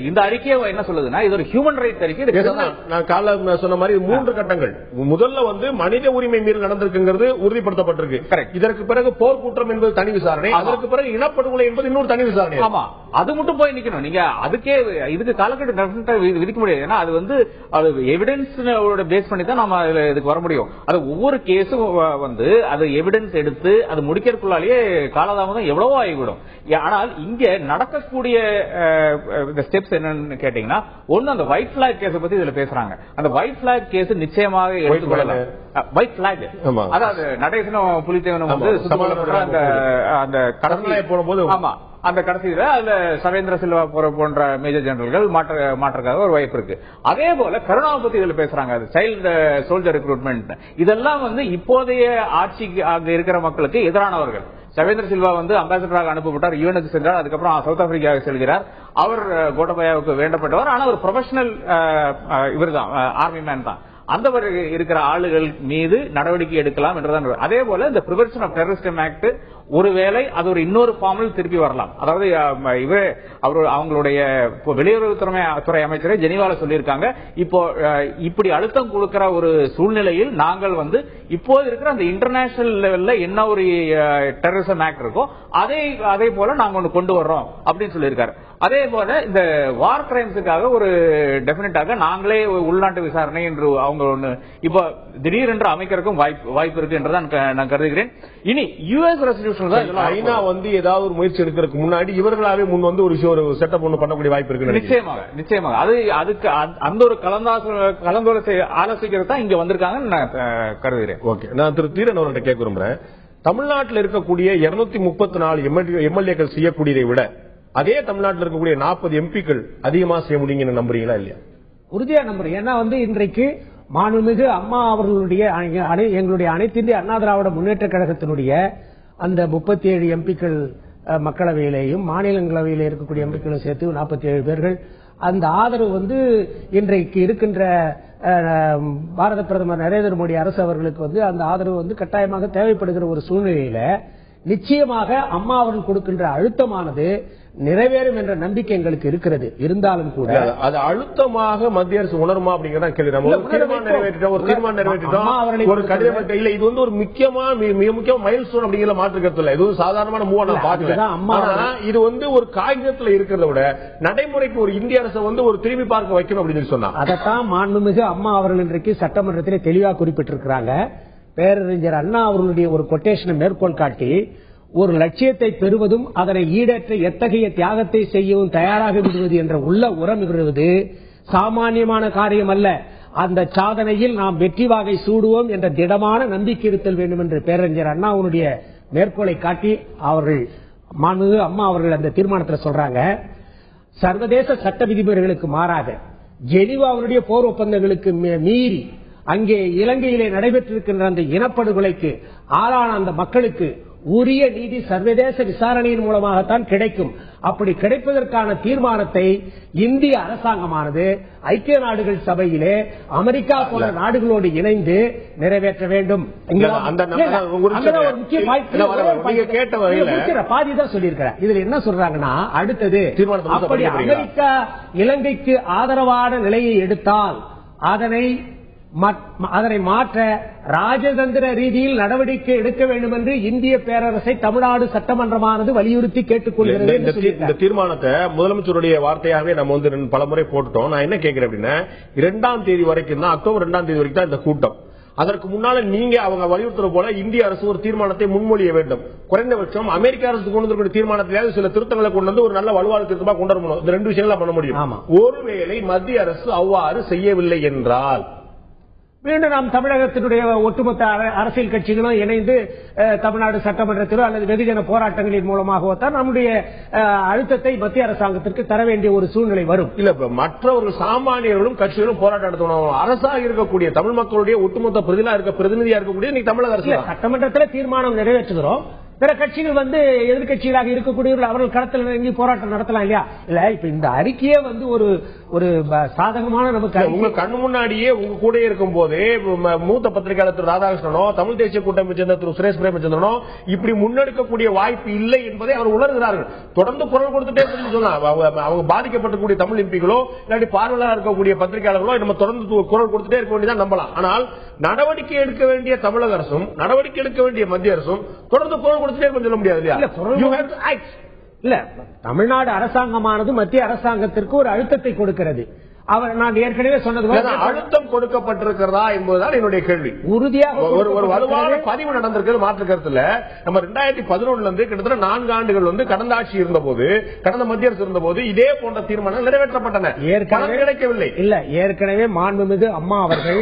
இந்த அறிக்கையை என்ன சொல்லுதுன்னா இது ஒரு ஹியூமன் ரைட்ஸ் அறிக்கை. நான் கால சொன்ன மாதிரி 3 கட்டங்கள். முதல்ல வந்து மனித உரிமை மீறல் நடந்திருக்குங்கிறது உறுதிப்படுத்தப்பட்டிருக்கு. இதற்கு பிறகு போர்க்குற்றம் என்பது தனி விசாரணை, அதற்கு பிறகு இனப்படுகொலை என்பது இன்னொரு தனி விசாரணை. ஆமா, அது மட்டும் போய் நிக்கணும். நீங்க இதுக்கு காலக்கெடு விதிக்க முடியாது. ஏன்னா அது வந்து எவிடன்ஸ் பேஸ் பண்ணி தான் நம்ம இதுக்கு வர முடியும். அது ஒவ்வொரு கேஸும் வந்து அது எவிடன்ஸ் எடுத்து அது முடிக்கிறதுக்குள்ளாலேயே காலதாமதம் எவ்வளவோ ஆகிவிடும். ஆனால் இங்க நடக்கக்கூடிய ஸ்டெப்ஸ் என்னன்னு கேட்டீங்கன்னா, ஒண்ணு அந்த ஒயிட் பிளாக் கேஸ் பத்தி இதுல பேசுறாங்க. அந்த ஒயிட் பிளாக் கேஸ் நிச்சயமாக எடுத்துக்கொள்ளலாம். ஒயிட் பிளாக் அதாவது நடேசனும் புலித்தேவனும் வந்து அந்த கடற்கரை போடும்போது ஆமா அந்த கடைசியில அதுல சவேந்திர சில்வா போன்ற மேஜர் ஜெனரல்கள் மாற்றக்காக ஒரு வாய்ப்பு இருக்கு. அதே போல கருணாவை பத்தி இதுல பேசுறாங்க, சைல்டு சோல்ஜர் ரெக்ரூட்மெண்ட். இதெல்லாம் வந்து இப்போதைய ஆட்சிக்கு அங்க இருக்கிற மக்களுக்கு எதிரானவர்கள். சவேந்திர சில்வா வந்து அம்பாசிடராக அனுப்பப்பட்டார், யுஎனுக்கு சென்றார், அதுக்கப்புறம் சவுத் ஆப்பிரிக்காவுக்கு செல்கிறார். அவர் கோட்டபாயாவுக்கு வேண்டப்பட்டவர். ஆனால் ஒரு ப்ரொஃபஷனல் இவர் தான், ஆர்மி மேன் தான். அந்த இருக்கிற ஆளுகள் மீது நடவடிக்கை எடுக்கலாம் என்றுதான். அதே போல இந்த பிரிவென்ஷன் ஆஃப் டெரரிஸ்ட் ஆக்ட் ஒருவேளை அது ஒரு இன்னொரு ஃபார்மில் திருப்பி வரலாம். அதாவது அவங்களுடைய வெளியுறவுத்துறை அமைச்சரே ஜெனீவால சொல்லியிருக்காங்க, இப்போ இப்படி அழுத்தம் கொடுக்கிற ஒரு சூழ்நிலையில் நாங்கள் வந்து இப்போது இருக்கிற அந்த இன்டர்நேஷனல் லெவல்ல என்ன ஒரு டெரரிசம் ஆக்ட் இருக்கோ அதே போல நாங்க ஒன்று கொண்டு வர்றோம் அப்படின்னு சொல்லியிருக்காரு. அதே போல இந்த வார் கிரைம்ஸுக்காக ஒரு டெபினட்டாக நாங்களே உள்நாட்டு விசாரணை என்று அவங்க ஒண்ணு இப்ப திடீரென்று அமைக்கிறதுக்கும் வாய்ப்பு இருக்கு என்றுதான் நான் கருதுகிறேன். இனி யுஎஸ் ரெசல்யூஷன் தான் ஐநா வந்து ஏதாவது ஒரு முயற்சி எடுக்கிறதுக்கு முன்னாடி இவர்களாவே முன் வந்து ஒரு செட்டப் ஒன்று பண்ணக்கூடிய வாய்ப்பு இருக்கு. நிச்சயமாக அதுக்கு அந்த ஒரு ஆலோசிக்கிறது தான் இங்க வந்திருக்காங்கன்னு நான் கருதுகிறேன். ஓகே, நான் திரு தீரன் அவர்கிட்ட கேட்க விரும்புறேன். தமிழ்நாட்டில் இருக்கக்கூடிய 234 எம்எல்ஏக்கள் செய்யக்கூடியதை விட அதே தமிழ்நாட்டில் இருக்கக்கூடிய 40 எம்பிக்கள் அதிகமா செய்ய முடியுங்கன்னு நம்புறீங்களா இல்லையா? உறுதியா நம்புறேன். ஏன்னா வந்து இன்றைக்கு மாண்புமிகு அம்மா அவர்களுடைய எங்களுடைய அனைத்து இந்திய அண்ணா திராவிட முன்னேற்ற கழகத்தினுடைய அந்த 37 எம்பிக்கள் மக்களவையிலேயும் மாநிலங்களவையில் இருக்கக்கூடிய எம்பிக்களும் சேர்த்து 47 பேர்கள் அந்த ஆதரவு வந்து இன்றைக்கு இருக்கின்ற பாரத பிரதமர் நரேந்திர மோடி அரசு அவர்களுக்கு வந்து அந்த ஆதரவு வந்து கட்டாயமாக தேவைப்படுகிற ஒரு சூழ்நிலையில நிச்சயமாக அம்மா அவர்கள் கொடுக்கின்ற அழுத்தமானது நிறைவேறும் என்ற நம்பிக்கை எங்களுக்கு இருக்கிறது. இருந்தாலும் கூட அது அழுத்தமாக மத்திய அரசு உணருமா அப்படிங்கிற கேள்வி. ஒரு தீர்மானம் நிறைவேற்றிட்டோம், ஒரு கடிதம் இல்ல. இது வந்து ஒரு மிக முக்கியமான மைல் ஸ்டோன் அப்படிங்கிற மாற்றுக்கிறது இல்ல. இது சாதாரணமான மூவ் நான் பாக்குறேன். இது வந்து ஒரு காகிதத்துல இருக்கிறத விட நடைமுறைக்கு ஒரு இந்திய அரசை வந்து ஒரு திரும்பி பார்க்க வைக்கணும் அப்படின்னு சொன்னா அதைத்தான் மாண்புமிகு அம்மா அவர்கள் இன்றைக்கு சட்டமன்றத்திலே தெளிவாக குறிப்பிட்டிருக்கிறாங்க. பேரறிஞர் அண்ணா அவர்களுடைய ஒரு கொட்டேஷனை மேற்கோள் காட்டி ஒரு லட்சியத்தை பெறுவதும் அதனை ஈடேற்ற எத்தகைய தியாகத்தை செய்யவும் தயாராக விடுவது என்ற உள்ள உரம் விடுவது சாமானியமான காரியம் அல்ல. அந்த சாதனையில் நாம் வெற்றி வாகை சூடுவோம் என்ற திடமான நம்பிக்கை இருத்தல் வேண்டும் என்று பேரறிஞர் அண்ணாவுடைய மேற்கோளை காட்டி அவர்கள் மாண்புமிகு அம்மா அவர்கள் அந்த தீர்மானத்தில் சொல்றாங்க. சர்வதேச சட்ட விதிமுறைகளுக்கு மாறாக ஜெனீவாவுடைய போர் ஒப்பந்தங்களுக்கு மீறி அங்கே இலங்கையிலே நடைபெற்றிருக்கின்ற அந்த இனப்படுகொலைக்கு ஆளான அந்த மக்களுக்கு உரிய நீதி சர்வதேச விசாரணையின் மூலமாகத்தான் கிடைக்கும். அப்படி கிடைப்பதற்கான தீர்மானத்தை இந்திய அரசாங்கமானது ஐக்கிய நாடுகள் சபையிலே அமெரிக்கா போன்ற நாடுகளோடு இணைந்து நிறைவேற்ற வேண்டும். பாதிதான் சொல்லியிருக்கிறேன். இதுல என்ன சொல்றாங்கன்னா, அடுத்தது அப்படி அமெரிக்கா இலங்கைக்கு ஆதரவான நிலையை எடுத்தால் அதனை மாற்ற ராஜதந்திர ரீதியில் நடவடிக்கை எடுக்க வேண்டும் என்று இந்திய பேரரசை தமிழ்நாடு சட்டமன்றமானது வலியுறுத்தி கேட்டுக்கொள்கிறது. இந்த தீர்மானத்தை முதலமைச்சருடைய வார்த்தையாகவே நம்ம வந்து பலமுறை போட்டுட்டோம். நான் என்ன கேட்கிறேன் அப்படின்னா, 2ஆம் தேதி வரைக்கும் தான், அக்டோபர் 2ஆம் தேதி வரைக்கும் தான் இந்த கூட்டம். அதற்கு முன்னால நீங்க அவங்க வலியுறுத்துற போல இந்திய அரசு ஒரு தீர்மானத்தை முன்மொழிய வேண்டும். குறைந்தபட்சம் அமெரிக்க அரசு கொண்டு வந்திருக்கிற தீர்மானத்திலேயாவது சில திருத்தங்களை கொண்டு வந்து ஒரு நல்ல வலுவான திருத்தமா கொண்டு வரணும். இந்த 2 விஷயங்களா பண்ண முடியும். ஒருவேளை மத்திய அரசு அவ்வாறு செய்யவில்லை என்றால் மீண்டும் நாம் தமிழகத்தினுடைய ஒட்டுமொத்த அரசியல் கட்சிகளும் இணைந்து தமிழ்நாடு சட்டமன்றத்திலோ அல்லது வெகுஜன போராட்டங்களின் மூலமாகவோ தான் நம்முடைய அழுத்தத்தை மத்திய அரசாங்கத்திற்கு தர வேண்டிய ஒரு சூழ்நிலை வரும். இல்ல, மற்றவர்கள் சாமானியர்களும் கட்சிகளும் போராட்டம் நடத்தணும். அரசாக இருக்கக்கூடிய தமிழ் மக்களுடைய ஒட்டுமொத்த பிரதிநிதியா இருக்கக்கூடிய நீங்க தமிழக அரசு சட்டமன்றத்தில் தீர்மானம் நிறைவேற்றுகிறோம். பிற கட்சிகள் வந்து எதிர்கட்சிகளாக இருக்கக்கூடியவர்கள் அவர்கள் களத்தில் இறங்கி போராட்டம் நடத்தலாம் இல்லையா? இல்ல, இப்ப இந்த அறிக்கையே வந்து ஒரு சாதகமான நமக்கு உங்க கண்ணு முன்னாடியே உங்க கூட இருக்கும் போதே மூத்த பத்திரிகையாளர் திரு ராதாகிருஷ்ணனோ தமிழ் தேசிய கூட்டமைப்பை சேர்ந்த திரு சுரேஷ் பிரேமச்சந்திரனோ இப்படி முன்னெடுக்கக்கூடிய வாய்ப்பு இல்லை என்பதை அவர் உணர்கிறார்கள். தொடர்ந்து குரல் கொடுத்துட்டே சொன்னாங்க. அவங்க பாதிக்கப்பட்டக்கூடிய தமிழ் எம்பிகளோ இல்லாட்டி பார்வையாளர் இருக்கக்கூடிய பத்திரிகையாளர்களோ நம்ம தொடர்ந்து குரல் கொடுத்துட்டே இருக்க வேண்டியதான் நம்பலாம். ஆனால் நடவடிக்கை எடுக்க வேண்டிய தமிழக அரசும் நடவடிக்கை எடுக்க வேண்டிய மத்திய அரசும் தொடர்ந்து குரல் சொல்ல முடியாது. இல்ல, தமிழ்நாடு அரசாங்கமானது மத்திய அரசாங்கத்திற்கு ஒரு அழுத்தத்தை கொடுக்கிறது. நான் ஏற்கனவே சொன்னது அழுத்தம் கொடுக்கப்பட்டிருக்கிறதா என்பதுதான் என்னுடைய கேள்வி. உறுதியாக ஒரு வலுவான பதிவு நடந்திருக்கிறது மாற்று கருத்துல. நம்ம 2011 இருந்து கிட்டத்தட்ட 4 ஆண்டுகள் வந்து கடந்த ஆட்சி இருந்த போது, கடந்த மத்திய அரசு இருந்த போது இதே போன்ற தீர்மானங்கள் நிறைவேற்றப்பட்டன. ஏற்கனவே கிடைக்கவில்லை. இல்ல, ஏற்கனவே மாண்புமிகு அம்மா அவர்கள்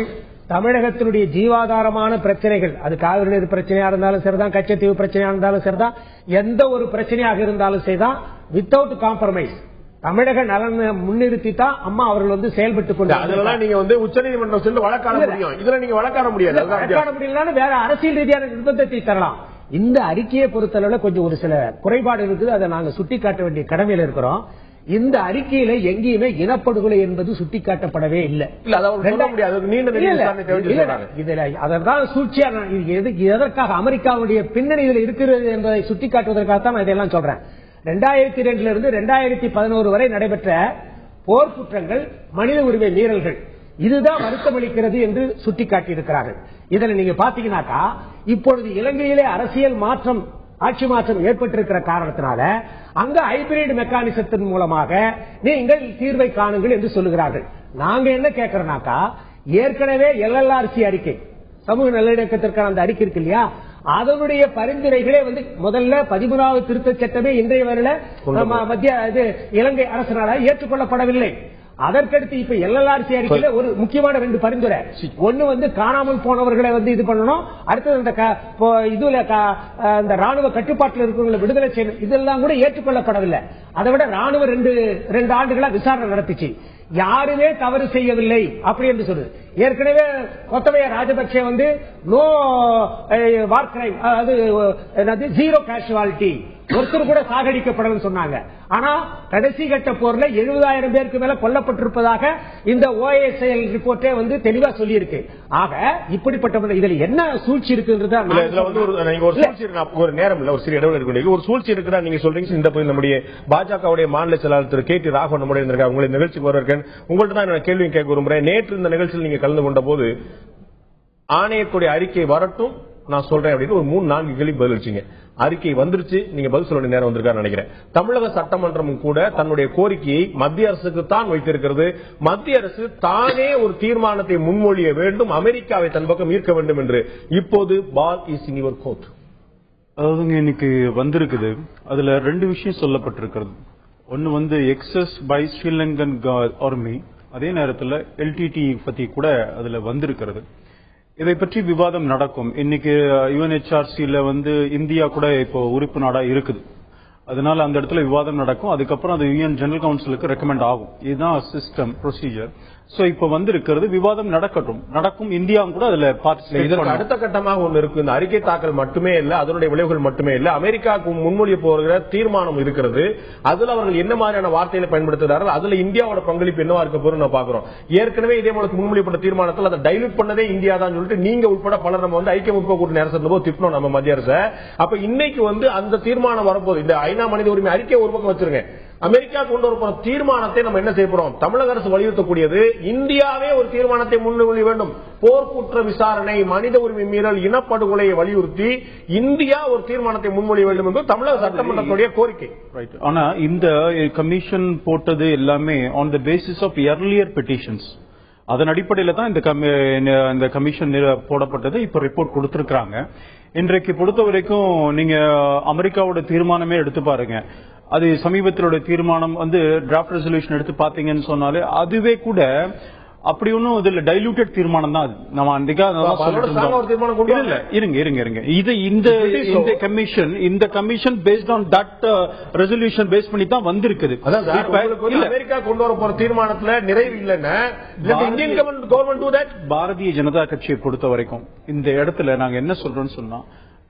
தமிழகத்தினுடைய ஜீவாதாரமான பிரச்சனைகள், அது காவிரி நீர் பிரச்சனையா இருந்தாலும் சரிதான், கச்சத்தீவு பிரச்சனையா இருந்தாலும் சரிதான், எந்த ஒரு பிரச்சனையாக இருந்தாலும் சரிதான், வித்தவுட் காம்ப்ரமைஸ் தமிழக நலன் முன்னிறுத்தி தான் அம்மா அவர்கள் வந்து செயல்பட்டுக் கொண்டு அதெல்லாம் நீங்க வந்து உச்சநீதிமன்றம் சென்று வழக்காட முடியும். இதுல நீங்க வழக்காட முடியாது. வழக்காட முடியலன்னா வேற அரசியல் ரீதியான நிர்பந்தத்தை தரலாம். இந்த அறிக்கையை பொறுத்தளவுல கொஞ்சம் ஒரு சில குறைபாடு இருக்குது. அதை நாங்க சுட்டிக்காட்ட வேண்டிய கடமையில் இருக்கிறோம். இந்த அறிக்கையில எங்கேயுமே இனப்படுகொலை என்பது சுட்டிக்காட்டப்படவே இல்லை. அதற்கான சூழ்ச்சியா எதற்காக அமெரிக்காவுடைய பின்னணி இதில் இருக்கிறது என்பதை சுட்டிக்காட்டுவதற்காகத்தான் நான் இதெல்லாம் சொல்றேன். 2002 இருந்து 2011 வரை நடைபெற்ற போர்க்குற்றங்கள், மனித உரிமை மீறல்கள், இதுதான் வருத்தமளிக்கிறது என்று சுட்டிக்காட்டியிருக்கிறார்கள். இதில் நீங்க பாத்தீங்கன்னாக்கா, இப்பொழுது இலங்கையிலே அரசியல் மாற்றம், ஆட்சி மாற்றம் ஏற்பட்டிருக்கிற காரணத்தினால அங்க ஹைபிரிட் மெக்கானிசத்தின் மூலமாக நீங்கள் தீர்வை காணுங்கள் என்று சொல்லுகிறார்கள். நாங்க என்ன கேட்கிறோம்னாக்கா, ஏற்கனவே LLRC அறிக்கை, சமூக நல்லிணக்கத்திற்கான அந்த அறிக்கை இருக்கு இல்லையா, அதனுடைய பரிந்துரைகளே வந்து முதல்ல 13வது திருத்த சட்டமே இன்றைய வரையில மத்திய இலங்கை அரசினால ஏற்றுக்கொள்ளப்படவில்லை. அதற்கடுத்து இப்ப LLRC அறிக்கையில ஒரு முக்கியமான 2 பரிந்துரை. ஒன்னு வந்து காணாமல் போனவர்களை வந்து இது பண்ணணும், அடுத்தது இந்த ராணுவ கட்டுப்பாட்டில் இருக்கிறவங்களை விடுதலை செய்யணும். இதெல்லாம் கூட ஏற்றுக்கொள்ளப்படவில்லை. அதை விட ராணுவ 2 ஆண்டுகளா விசாரணை நடத்திச்சு, யாருமே தவறு செய்யவில்லை அப்படி என்று சொல்லுது. ஏற்கனவே கொத்தபய ராஜபக்சே வந்து நோ வார் கிரைம், அதாவது ஜீரோ கேஷுவாலிட்டி, ஒருத்தர் கூட சாகடிக்கப்படலன்னு சொன்னாங்க. ஆனா கடைசி கட்ட போர்ல 70,000 பேருக்கு மேல கொல்லப்பட்டிருப்பதாக இந்த OASL ரிப்போர்ட்டே வந்து தெளிவா சொல்லி இருக்கு. ஆக இப்படிப்பட்ட இதுல என்ன சூழ்ச்சி இருக்குன்றது ஒரு நேரம் இல்ல, ஒரு சிறிய இடைவெளி இருக்கு, ஒரு சூழ்ச்சி இருக்குதா நீங்க சொல்றீங்க. இந்த நம்முடைய பாஜகவுடைய மாநில செயலாளர் திரு KT ராகவன் நம்முடைய இருந்திருக்காங்க. உங்களை நிகழ்ச்சிக்கு வரவேற்கிறேன். உங்கள்ட்ட தான் நான் கேள்வி கேட்க விரும்புறேன். நேற்று இந்த நிகழ்ச்சியில் நீங்க கலந்து கொண்ட போது ஆணையத்துடைய அறிக்கை வரட்டும் நான் சொல்றேன் அப்படின்னு ஒரு 3-4 கேள்வி பதிலளிச்சீங்க. அறிக்கை வந்துருச்சு, நீங்க பதில் சொல்ல நேரம் வந்திருக்காரு நினைக்கிறேன். தமிழக சட்டமன்றமும் கூட தன்னுடைய கோரிக்கையை மத்திய அரசுக்கு தான் வைத்திருக்கிறது. மத்திய அரசு தானே ஒரு தீர்மானத்தை முன்மொழிய வேண்டும், அமெரிக்காவை தன் பக்கம் ஈர்க்க வேண்டும் என்று. இப்போது ball is in your court. அதாவது இன்னைக்கு வந்திருக்குது, அதுல 2 விஷயம் சொல்லப்பட்டிருக்கிறது. ஒன்னு வந்து எக்ஸஸ் பை ஸ்ரீலங்கன் ஆர்மி, அதே நேரத்தில் LTT பத்தி கூட அதுல வந்திருக்கிறது. இதை பற்றி விவாதம் நடக்கும். இன்னைக்கு UNHRCல வந்து இந்தியா கூட இப்போ உறுப்பு நாடா இருக்குது. அதனால அந்த இடத்துல விவாதம் நடக்கும். அதுக்கப்புறம் அது யூஎன் ஜெனரல் கவுன்சிலுக்கு ரெக்கமெண்ட் ஆகும். இதுதான் சிஸ்டம் ப்ரொசீஜர். சோ இப்ப வந்திருக்கிறது விவாதம் நடக்கும். இந்தியாவும் கூட அதுல பார்ட்டிசிபேட் இதற்கு அடுத்த கட்டமாக ஒன்று இருக்கு. இந்த அறிக்கை தாக்கல் மட்டுமே இல்ல, அதனுடைய விளைவுகள் மட்டுமே இல்ல, அமெரிக்காவுக்கு முன்மொழிய போகிற தீர்மானம் இருக்கிறது. அதுல அவர்கள் என்ன மாதிரியான வார்த்தைகளை பயன்படுத்துகிறார்கள், அதுல இந்தியாவோட பங்களிப்பு என்னவா இருக்க போது நான் பாக்குறோம். ஏற்கனவே இதே போல முன்மொழியப்பட்ட தீர்மானத்தில் அதை டைலூட் பண்ணதே இந்தியா தான் சொல்லிட்டு நீங்க உட்பட பலர் நம்ம ஐக்கிய முற்போக்கு கூட்டணி அரசு போது திட்டணும் நம்ம மத்திய அரசு. அப்ப இன்னைக்கு அந்த தீர்மானம் வரப்போது. இந்த ஐநா மனித உரிமை அறிக்கை ஒரு பக்கம் வச்சிருங்க, அமெரிக்கா கொண்டு வர போற தீர்மானத்தை நம்ம என்ன செய்ய போறோம்? தமிழக அரசு வலியுறுத்தக்கூடியது இந்தியாவே ஒரு தீர்மானத்தை முன்மொழிய வேண்டும். போர்க்குற்ற விசாரணை, மனித உரிமை மீறல், இனப்படுகொலையை வலியுறுத்தி இந்தியா ஒரு தீர்மானத்தை முன்மொழிய வேண்டும் என்று தமிழக சட்டமன்றத்துடைய கோரிக்கை. ஆனா இந்த கமிஷன் போட்டது எல்லாமே on the basis of earlier petitions. அதன் அடிப்படையில் தான் இந்த கமிஷன் போடப்பட்டது. இப்ப ரிப்போர்ட் கொடுத்திருக்காங்க. இன்றைக்கு பொறுத்த வரைக்கும் நீங்க அமெரிக்காவோட தீர்மானமே எடுத்து பாருங்க. அது சமீபத்திலோட தீர்மானம் டிராஃப்ட் ரெசல்யூஷன் எடுத்து பாத்தீங்கன்னு சொன்னாலே அதுவே கூட அப்படி ஒன்னும் இதுல டைலூட்டட் தீர்மானம் தான். அது நம்ம அன்றைக்கா இருங்க இது இந்த commission based on that resolution base பண்ணி தான் வந்திருக்குது. அமெரிக்கா கொண்டு வர போற தீர்மானத்துல நிறைவு இல்லைன்னா இந்தியன் கவர்மெண்ட் பாரதிய ஜனதா கட்சியை பொறுத்த வரைக்கும் இந்த இடத்துல நாங்க என்ன சொல்றோம்னு சொன்னா,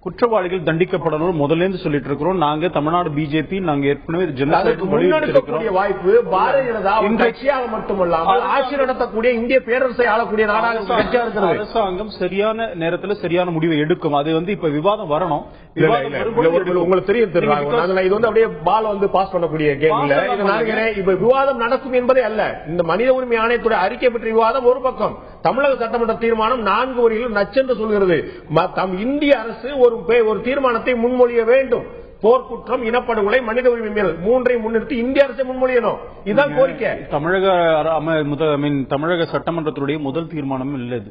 குற்றவாளிகள் தண்டிக்கப்படணும் முதல்ல சொல்லிட்டு இருக்கிறோம். நாங்க தமிழ்நாடு பிஜேபி நாங்க ஏற்கனவே வாய்ப்பு பாரதிய ஜனதா கட்சியாக மட்டுமல்லாமல் ஆட்சி நடத்தக்கூடிய இந்திய பேரரசை ஆளக்கூடிய நாடாக அரசாங்கம் சரியான நேரத்தில் சரியான முடிவை எடுக்கும். அது இப்ப விவாதம் வரணும். உங்களுக்கு தெரியும், இது அப்படியே பால் பாஸ் பண்ணக்கூடிய கேம் இல்ல. இப்ப விவாதம் நடக்கும் என்பதே அல்ல. இந்த மனித உரிமை ஆணையத்துடைய அறிக்கை பற்றிய விவாதம் ஒரு பக்கம், தமிழக சட்டமன்ற தீர்மானம் 4 வரிகளும் நச்சென்று சொல்கிறது. இந்திய அரசு ஒரு தீர்மானத்தை முன்மொழிய வேண்டும். போர்க்குற்றம், இனப்படுகொலை, மனித உரிமை மீறல் மூன்றை முன்னிறுத்தி இந்திய அரசை முன்மொழியணும். இதுதான் கோரிக்கை. தமிழக சட்டமன்றத்துடைய முதல் தீர்மானம் இல்ல.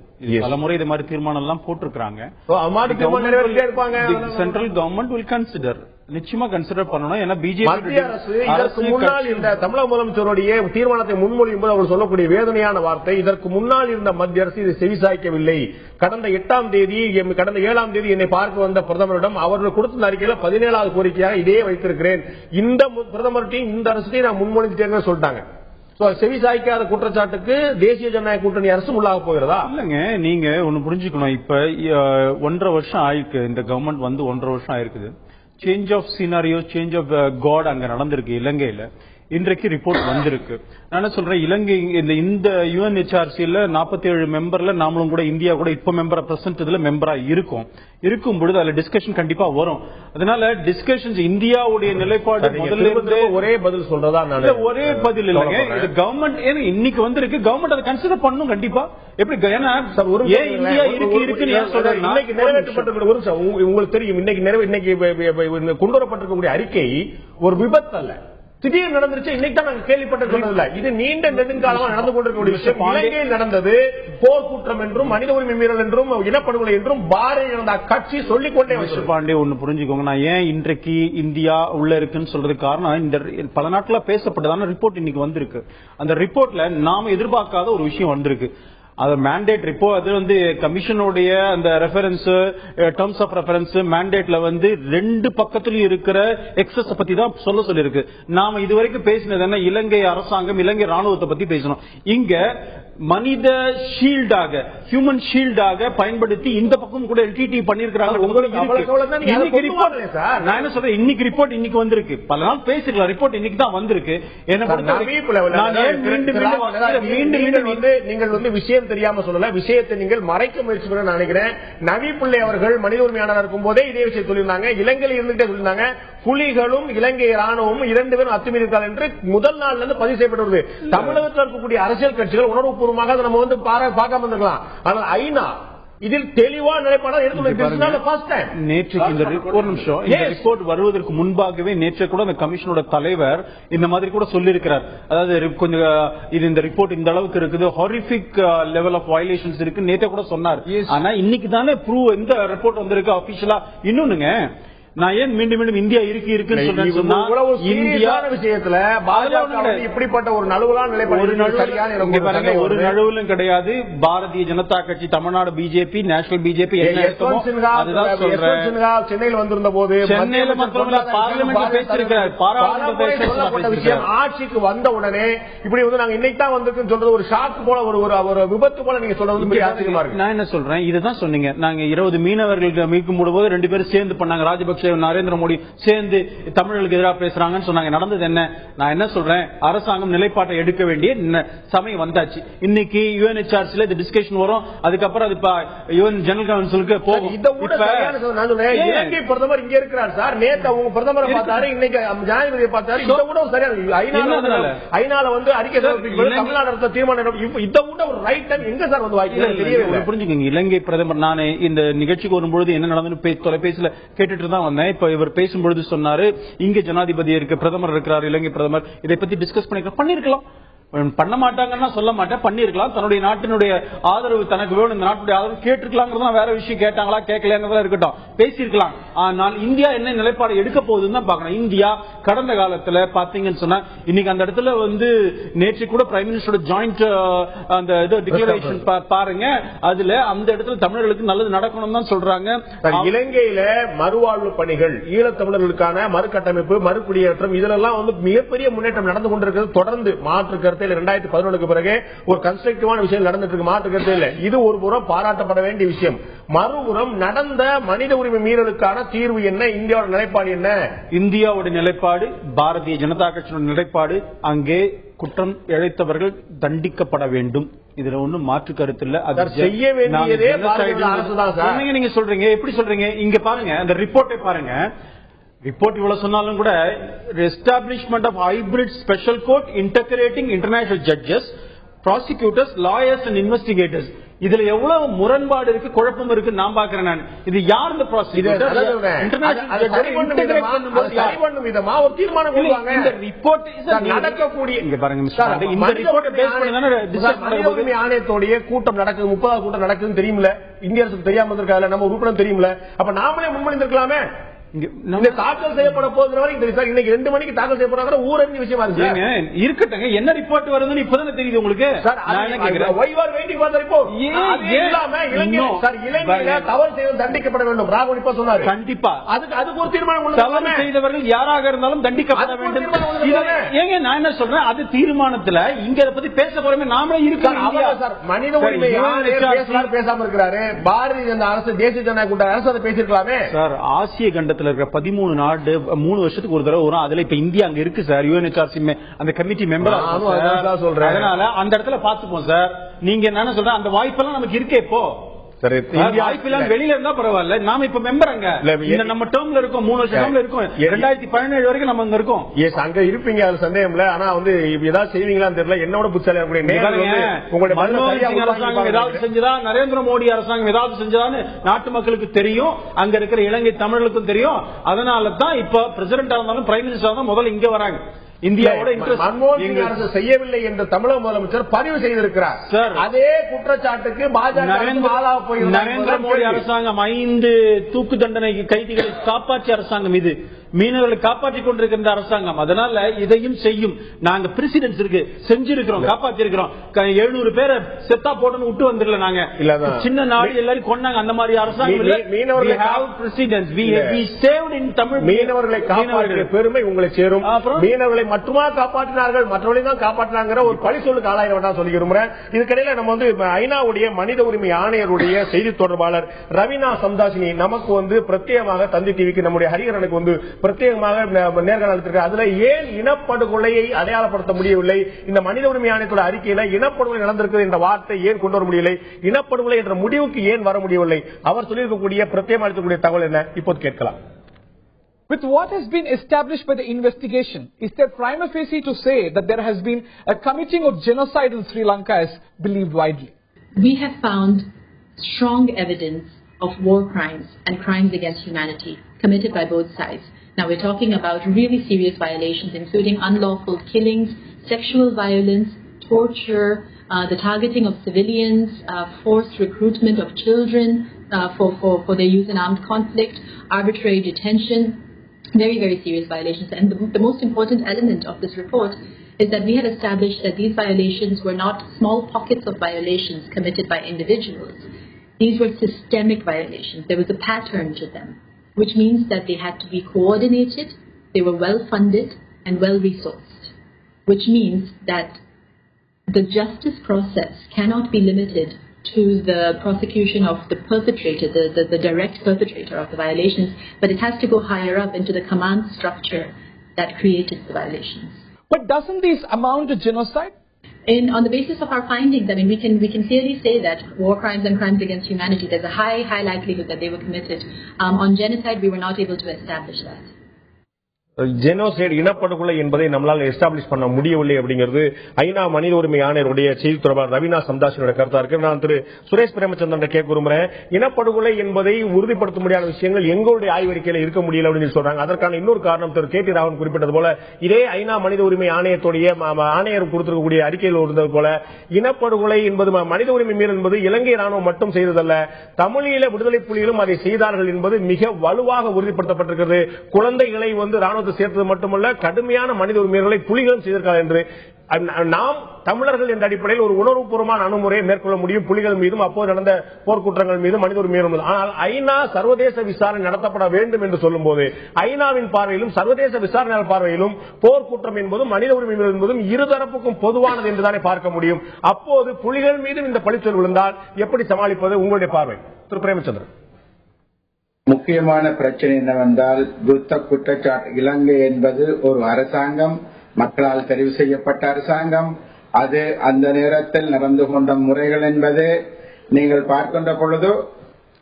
பலமுறை இது மாதிரி தீர்மானம் எல்லாம் போட்டிருக்காங்க. சென்ட்ரல் கவர்மெண்ட் வில் கன்சிடர், நிச்சயமா கன்சிடர் பண்ணணும். ஏன்னா பிஜேபி மத்திய அரசு இதற்கு முன்னால் இந்த தமிழக முதலமைச்சருடைய தீர்மானத்தை முன்மொழியும் போது அவர் சொல்லக்கூடிய வேதனையான வார்த்தை, இதற்கு முன்னால் இருந்த மத்திய அரசு இதை செவிசாய்க்கவில்லை. கடந்த 8ஆம் தேதி கடந்த 7ஆம் தேதி என்னை பார்க்க வந்த பிரதமரிடம் அவர்கள் கொடுத்த அறிக்கையில 17வது கோரிக்கையாக இதே வைத்திருக்கிறேன். இந்த பிரதமர்கிட்டையும் இந்த அரசையும் நான் முன்மொழிஞ்சிட்டேன்னு சொல்லிட்டாங்க. செவிசாய்க்காத குற்றச்சாட்டுக்கு தேசிய ஜனநாயக கூட்டணி அரசு உள்ளாக போகிறதா? இல்லங்க, நீங்க ஒன்னு புரிஞ்சுக்கணும். இப்ப 1.5 வருஷம் ஆயிருக்கு. இந்த கவர்மெண்ட் 1.5 வருஷம் ஆயிருக்குது. Change of scenario, change of guard அங்க நடந்திருக்கு இலங்கையில. இன்றைக்கு ரிப்போர்ட் வந்திருக்கு. நான் என்ன சொல்றேன், இலங்கை இந்த யுஎன்ஹெச்ஆர்சியில 47 மெம்பர்ல நாமளும் கூட இந்தியா கூட இப்ப மெம்பரா பிரசன்ட் இதுல மெம்பரா இருக்கும் பொழுது அதுல டிஸ்கஷன் கண்டிப்பா வரும். அதனால டிஸ்கஷன்ஸ் இந்தியாவுடைய நிலைப்பாடு முதல்ல இருந்து ஒரே பதில் சொல்றதா? ஒரே பதில் இல்லைங்க. இது கவர்மெண்ட் இன்னைக்கு வந்திருக்கு, கவர்மெண்ட் அதை கன்சிடர் பண்ணணும் கண்டிப்பா. எப்படி ஏன் இந்தியா இருக்குன்னு ஏன் சொல்றேன்? இன்னைக்கு நிறைவேற்றப்பட்டிருக்கிற உங்களுக்கு தெரியும், இன்னைக்கு கொண்டு வரப்பட்டிருக்கக்கூடிய அறிக்கை ஒரு விபத்து அல்ல, திடீர் நடந்துருச்சு. இன்னைக்கு தான் நாங்க கேள்விப்பட்டிருக்கோம். இது நீண்ட நெடுங்காலமாக நடந்து கொண்டிருக்கக்கூடிய விஷயம். இலங்கையில் நடந்தது போர்க்குற்றம் என்றும் மனித உரிமை மீறல் என்றும் இனப்படுகொலை என்றும் பாரதிய ஜனதா கட்சி சொல்லிக்கொண்டே பாண்டே ஒன்னு புரிஞ்சுக்கோங்க. நான் ஏன் இன்றைக்கு இந்தியா உள்ள இருக்குன்னு சொல்றதுக்கு காரணம், இந்த பல நாட்களா பேசப்பட்டதான ரிப்போர்ட் இன்னைக்கு வந்திருக்கு. அந்த ரிப்போர்ட்ல நாம எதிர்பார்க்காத ஒரு விஷயம் வந்திருக்கு. அது மேண்டேட் ரிப்போர்ட், அது கமிஷனுடைய அந்த ரெஃபரன்ஸ், டர்ம்ஸ் ஆஃப் ரெஃபரன்ஸ் மேண்டேட்ல 2 பக்கத்திலும் இருக்கிற எக்ஸஸ் பத்தி தான் சொல்லிருக்கு. நாம இதுவரைக்கும் பேசினது என்ன, இலங்கை அரசாங்கம், இலங்கை ராணுவத்தை பத்தி பேசணும். இங்க மனித ஷீல்டாக, ஹியூமன் ஷீல்டாக பயன்படுத்தி இந்த பக்கம் கூட எல்டிடி பண்ணிருக்காங்க. நான் என்ன சொல்றேன், இன்னைக்கு ரிப்போர்ட் இன்னைக்கு வந்திருக்கு. பல நாள் பேசிக்கலாம், ரிப்போர்ட் இன்னைக்கு தான் வந்திருக்கு. நீங்கள் விஷயம் தெரியாம சொல்லல, விஷயத்தை நீங்கள் மறைக்க முயற்சி பண்ண நினைக்கிறேன். நவி பிள்ளை அவர்கள் மனித உரிமையாளர் இருக்கும் போதே இதே விஷயம் சொல்லியிருந்தாங்க. இலங்கையில் இருந்துட்டே சொல்லியிருந்தாங்க, புலிகளும் இலங்கை ராணுவமும் 2 பேரும் அத்துமீறியிருக்கார்கள் என்று முதல் நாள்ல இருந்து பதிவு செய்யப்பட்டுள்ளது. தமிழகத்தில் இருக்கக்கூடிய அரசியல் கட்சிகள் உணர்வுபூர்வமாக நம்ம பார்க்காம இருந்திருக்கலாம். ஆனால் ஐநா இதில் தெளிவான நிலைப்பாடு நேற்று இந்த ரிப்போர்ட் வருவதற்கு முன்பாகவே நேற்று கூட அந்த கமிஷனோட தலைவர் இந்த மாதிரி கூட சொல்லியிருக்கிறார். அதாவது கொஞ்சம் இந்த ரிப்போர்ட் இந்த அளவுக்கு இருக்குது, ஹாரிஃபிக் லெவல் ஆஃப் வயலேஷன்ஸ் இருக்கு நேற்று கூட சொன்னார். ஆனா இன்னைக்கு தானே ப்ரூவ் இந்த ரிப்போர்ட் வந்திருக்கு அபிஷியலா. இன்னொன்னுங்க, நான் ஏன் மீண்டும் மீண்டும் இந்தியா இருக்குன்னு சொன்னா இந்தியா விஷயத்துல பாஜக இப்படிப்பட்ட ஒரு நழுவலான நிலைப்பாடு ஒரு நழுவலும் கிடையாது. பாரதிய ஜனதா கட்சி, தமிழ்நாடு பிஜேபி, நேஷனல் பிஜேபி சென்னையில் வந்திருந்த போது சென்னையில மட்டுமல்ல பார்லிமெண்ட் பேசியிருக்கிறார். பாராளுமன்ற விஷயம் ஆட்சிக்கு வந்த உடனே இப்படி வந்து நாங்க இன்னைக்கு தான் வந்திருக்குன்னு சொல்றது ஒரு ஷாக் போல, ஒரு விபத்து போல நீங்க சொல்றது ஆச்சரியமா இருக்கு. நான் என்ன சொல்றேன், இதுதான் சொன்னீங்க. நாங்க 20 மீனவர்கள் மீட்கும் போது 2 பேரும் சேர்ந்து பண்ணாங்க. ராஜபக்சே, நரேந்திர மோடி சேர்ந்து தமிழர்களுக்கு எதிராக பேசுறாங்கன்னு சொன்னாங்க. நடந்தது என்ன? நான் என்ன சொல்றேன், அரசாங்கம் நிலைப்பாட்டை எடுக்க வேண்டிய சமயம் வந்தாச்சு. இன்னைக்கு UNHRCல இந்த டிஸ்கஷன் வரும். அதுக்கப்புறம் அது UN ஜெனரல் கவுன்சிலுக்கு போகும். இலங்கை பிரதமர் இங்க இருக்கிறார் சார். நேத்து அவங்க பிரதமரை பார்த்தாரு, இன்னைக்கு ஜனாதிபதியை பார்த்தாரு. இதை விட சரியான ஐநால வந்து அறிக்கை தமிழ்நாடு தீர்மானம் இதை விட ஒரு ரைட் டைம் எங்க சார் வந்து வாய்ப்பு புரிஞ்சுக்கோங்க. இலங்கை பிரதமர், நான் இந்த நிகழ்ச்சிக்கு வரும்பொழுது என்ன நடந்து தொலைபேசியில கேட்டுட்டு தான் வந்தேன். இப்ப இவர் பேசும்பொழுது சொன்னாரு, இங்க ஜனாதிபதி இருக்கு, பிரதமர் இருக்கிறார், இலங்கை பிரதமர், இதை பத்தி டிஸ்கஸ் பண்ணிருக்கலாம். பண்ண மாட்டாங்கன்னா சொல்ல மாட்டேன், பண்ணிருக்கலாம். தன்னுடைய நாட்டினுடைய ஆதரவு தனக்கு வேணும், இந்த நாட்டுடைய ஆதரவு கேட்டிருக்கலாம். வேற விஷயம் கேட்டாங்களா கேட்கலங்கிறதா இருக்கட்டும், பேசியிருக்கலாம். ஆனால் இந்தியா என்ன நிலைப்பாடு எடுக்க போகுதுன்னு தான் பார்க்கணும். இந்தியா கடந்த காலத்துல பாத்தீங்கன்னு சொன்னா, இன்னைக்கு அந்த இடத்துல வந்து நேற்று கூட பிரைம் மினிஸ்டரோட ஜாயிண்ட் அந்த டிக்ளரேஷன் பாருங்க, அதுல அந்த இடத்துல தமிழர்களுக்கு நல்லது நடக்கணும் தான் சொல்றாங்க. இலங்கையில மறுவாழ்வு பணிகள், ஈழத்தமிழர்களுக்கான மறுகட்டமைப்பு, மறுகுடியேற்றம், இதெல்லாம் வந்து மிகப்பெரிய முன்னேற்றம் நடந்து கொண்டிருக்கிறது. தொடர்ந்து மாற்று கருத்து 2017 பிறகு ஒரு கன்ஸ்ட்ரக்டிவான விஷயம் நடந்துட்டு இருக்கு, மாற்று கருத்து இல்லை. இது ஒரு புறம் பாராட்டப்பட வேண்டிய விஷயம். மறுபுறம் நடந்த மனித உரிமை மீறலுக்கான தீர்வு என்ன? இந்தியாவோட நிலைப்பாடு என்ன? இந்தியாவோட நிலைப்பாடு, பாரதிய ஜனதா கட்சியோட நிலைப்பாடு, அங்கே குற்றம் இழைத்தவர்கள் தண்டிக்கப்பட வேண்டும். இதுல ஒன்னும் மாற்று கருத்து இல்ல. அது செய்ய வேண்டியதே நீங்க சொல்றீங்க. எப்படி சொல்றீங்க? இங்க பாருங்க, அந்த ரிப்போர்ட்டை பாருங்க. ரிப்போர்ட் இவ்வளவு சொன்னாலும் கூட, establishment of hybrid special court integrating international judges, prosecutors, lawyers and investigators, இதுல எவ்வளவு முரண்பாடு இருக்கு, குழப்பம் இருக்கு நான் பாக்குறேன். நான் இது யார் இந்த ப்ராசிக்யூட்டர்? ஆணையத்தோடைய கூட்டம் நடக்குது, 30வது கூட்டம் நடக்குதுன்னு தெரியுமில்ல, இந்திய அரசுக்கு தெரியாம இருந்திருக்காங்க, நம்ம உறுப்பினர் தெரியுமில்ல, அப்ப நாமளே முன்மொழிந்திருக்கலாமே. தாக்கல் செய்யப்பட போகிற வரைக்கும் இன்னைக்கு 2 மணிக்கு தாக்கல் செய்யப்படுற ஊரறிஞ்ச விஷயமா இருக்கட்டும். என்ன ரிப்போர்ட் வருதுன்னு இப்பதானே தெரியுது உங்களுக்கு. இலங்கையில தவறு செய்வது தண்டிக்கப்பட வேண்டும். ராகுல் இப்ப சொன்னாரு. கண்டிப்பா அதுக்கு ஒரு தீர்மானம். தவறு செய்தவர்கள் யாராக இருந்தாலும் தண்டிக்கப்பட வேண்டும். ஏங்க நான் என்ன சொல்றேன், அது தீர்மானத்துல இங்க அதை பத்தி பேச போறமே நாமளே இருக்கிறோம். மனித உரிமை பேசாம இருக்கிறாரு. பாரதிய ஜனதா அரசு, தேசிய ஜனநாயக கூட்டணி அரசு அதை பேசிருக்கலாமே சார். ஆசிய கண்டத்தில் இருக்கிற 13 நாடு 3 வருஷத்துக்கு ஒரு தடவை வரும். அதுல இப்ப இந்தியா அங்க இருக்கு சார். UNHRC அந்த கமிட்டி மெம்பர் சொல்றேன். அதனால அந்த இடத்துல பாத்துப்போம் சார். நீங்க என்ன சொல்ற, அந்த வாய்ப்பெல்லாம் நமக்கு இருக்கே. இப்போ வெளியில இருந்தா பரவாயில்ல, நாம இப்ப மெம்பர் அங்க நம்ம டேர்ம்ல இருக்கோம், 3 வருஷம் டேர்ம்ல இருக்கோம். 2017 வரைக்கும் நம்ம அங்க இருக்கோம். எஸ், அங்க இருப்பீங்க, அது சந்தேகம் இல்ல. ஆனா வந்து ஏதாவது செய்வீங்களான்னு தெரியல. என்னோட புத்தாலியா அரசாங்கம் ஏதாவது செஞ்சதா, நரேந்திர மோடி அரசாங்கம் ஏதாவது செஞ்சதான்னு நாட்டு மக்களுக்கு தெரியும், அங்க இருக்கிற இலங்கை தமிழர்களுக்கும் தெரியும். அதனால தான் இப்ப பிரசிடண்டா இருந்தாலும் பிரைம் மினிஸ்டர் தான் முதல்ல இங்க வராங்க. இந்தியாவோட மன்மோகன் அரசு செய்யவில்லை என்று தமிழக முதலமைச்சர் பதிவு செய்திருக்கிறார். அதே குற்றச்சாட்டுக்கு பாஜக நரேந்திர மோடி அரசாங்கம் 5 தூக்கு தண்டனை கைதிகளை காப்பாற்றிய அரசாங்கம், இது மீனவர்களை காப்பாற்றிக் கொண்டிருக்கின்ற அரசாங்கம். அதனால இதையும் செய்யும். நாங்க பிரசிடென்ஸ் இருக்கு, செஞ்சிருக்கிறோம், காப்பாற்றி இருக்கிறோம். 700 பேரை செத்தா போட்டு விட்டு வந்துடல. நாங்க சின்ன நாடு எல்லாரும் கொண்டாங்க. அந்த மாதிரி அரசாங்கம் மீனவர்களை காப்பாற்றிய பெருமை உங்களை சேரும். மீனவர்களை மட்டுமா காப்பாற்றினார்கள், மற்றவர்களையும் தான் காப்பாற்றினாங்கிற ஒரு பழி சொல்லுக்கு ஆளாயிரம் வேண்டாம் சொல்லி விரும்புறேன். இதுக்கிடையில நம்ம வந்து ஐநாவுடைய மனித உரிமை ஆணையருடைய செய்தி தொடர்பாளர் ரவீனா சம்தாசினி நமக்கு வந்து பிரத்யேகமாக தந்தி டிவிக்கு நம்முடைய ஹரிஹரனுக்கு வந்து பிரத்யேகமாக நேர்காணல் அளித்திருக்கிறார். அதுல ஏன் இனப்படுகொலையை அடையாளப்படுத்த முடியவில்லை, இந்த மனித உரிமை ஆணையத்தோட அறிக்கையில இனப்படுகொலை நடந்திருக்கிறது என்ற வார்த்தை ஏன் கொண்டு வர முடியவில்லை, இனப்படுகொலை என்ற முடிவுக்கு ஏன் வர முடியவில்லை, அவர் சொல்லியிருக்கக்கூடிய பிரத்யேகம் அளிக்கக்கூடிய தகவல் என்ன இப்போது கேட்கலாம். With what has been established by the investigation, is there prima facie to say that there has been a committing of genocide in Sri Lanka as believed widely? We have found strong evidence of war crimes and crimes against humanity committed by both sides. Now we're talking about really serious violations, including unlawful killings, sexual violence, torture, the targeting of civilians, forced recruitment of children, for their use in armed conflict, arbitrary detention, very, very serious violations. And the most important element of this report is that we have established that these violations were not small pockets of violations committed by individuals. These were systemic violations. There was a pattern to them, which means that they had to be coordinated, they were well funded and well resourced, which means that the justice process cannot be limited to the prosecution of the perpetrator, the direct perpetrator of the violations, but it has to go higher up into the command structure that created the violations. But doesn't this amount to genocide? On the basis of our findings, I mean, we can clearly say that war crimes and crimes against humanity, there's a high likelihood that they were committed. On genocide, we were not able to establish that. Genocide இனப்படுகொலை என்பதை நம்மளால் எஸ்டாப்ளிஷ் பண்ண முடியவில்லை அப்படிங்கிறது ஐநா மனித உரிமை ஆணையருடைய செய்தி தொடர்பாளர் ரவீனா சம்தாஷினோட கருத்தா இருக்கு. நான் திரு சுரேஷ் பிரேமச்சந்திரன் கேட்க விரும்புறேன், இனப்படுகொலை என்பதை உறுதிப்படுத்த முடியாத விஷயங்கள் எங்களுடைய ஆய்வறிக்கையில் இருக்க முடியல அப்படின்னு சொல்றாங்க. அதற்கான இன்னொரு காரணம் திரு கே டி ராவன் குறிப்பிட்டது போல, இதே ஐநா மனித உரிமை ஆணையத்துடைய ஆணையர் கொடுத்திருக்கக்கூடிய அறிக்கையில் இருந்தது போல, இனப்படுகொலை என்பது மனித உரிமை மீறல் என்பது இலங்கை ராணுவம் மட்டும் செய்ததல்ல, தமிழீழ விடுதலை புலிகளும் அதை செய்தார்கள் என்பது மிக வலுவாக உறுதிப்படுத்தப்பட்டிருக்கிறது. குழந்தைகளை ராணுவ சேர்த்தது மட்டுமல்ல, கடுமையான மனித உரிமைகளை புலிகளும் செய்திருக்கிறார் என்று நாம் தமிழர்கள் என்ற அடிப்படையில் ஒரு உணர்வுபூர்வமான அணுகுமுறையை மேற்கொள்ள முடியும். புலிகள் மீதும் அப்போது நடந்த போர்க்குற்றங்கள் மீது மனித உரிமை. ஆனால் ஐநா சர்வதேச விசாரணை நடத்தப்பட வேண்டும் என்று சொல்லும் போது ஐநாவின் பார்வையிலும் சர்வதேச விசாரணை பார்வையிலும் போர்க்குற்றம் என்பதும் மனித உரிமை என்பதும் இருதரப்புக்கும் பொதுவானது என்றுதானே பார்க்க முடியும். அப்போது புலிகள் மீதும் இந்த பழிச்சொல் விழுந்தால் எப்படி சமாளிப்பது? உங்களுடைய பார்வை திரு பிரேமச்சந்திரன். முக்கியமான பிரச்சனை என்னவென்றால், யுத்த குற்றச்சாட்டு. இலங்கை என்பது ஒரு அரசாங்கம், மக்களால் தெரிவு செய்யப்பட்ட அரசாங்கம். அது அந்த நேரத்தில் நடந்து கொண்ட முறைகள் என்பது நீங்கள் பார்க்கின்ற பொழுது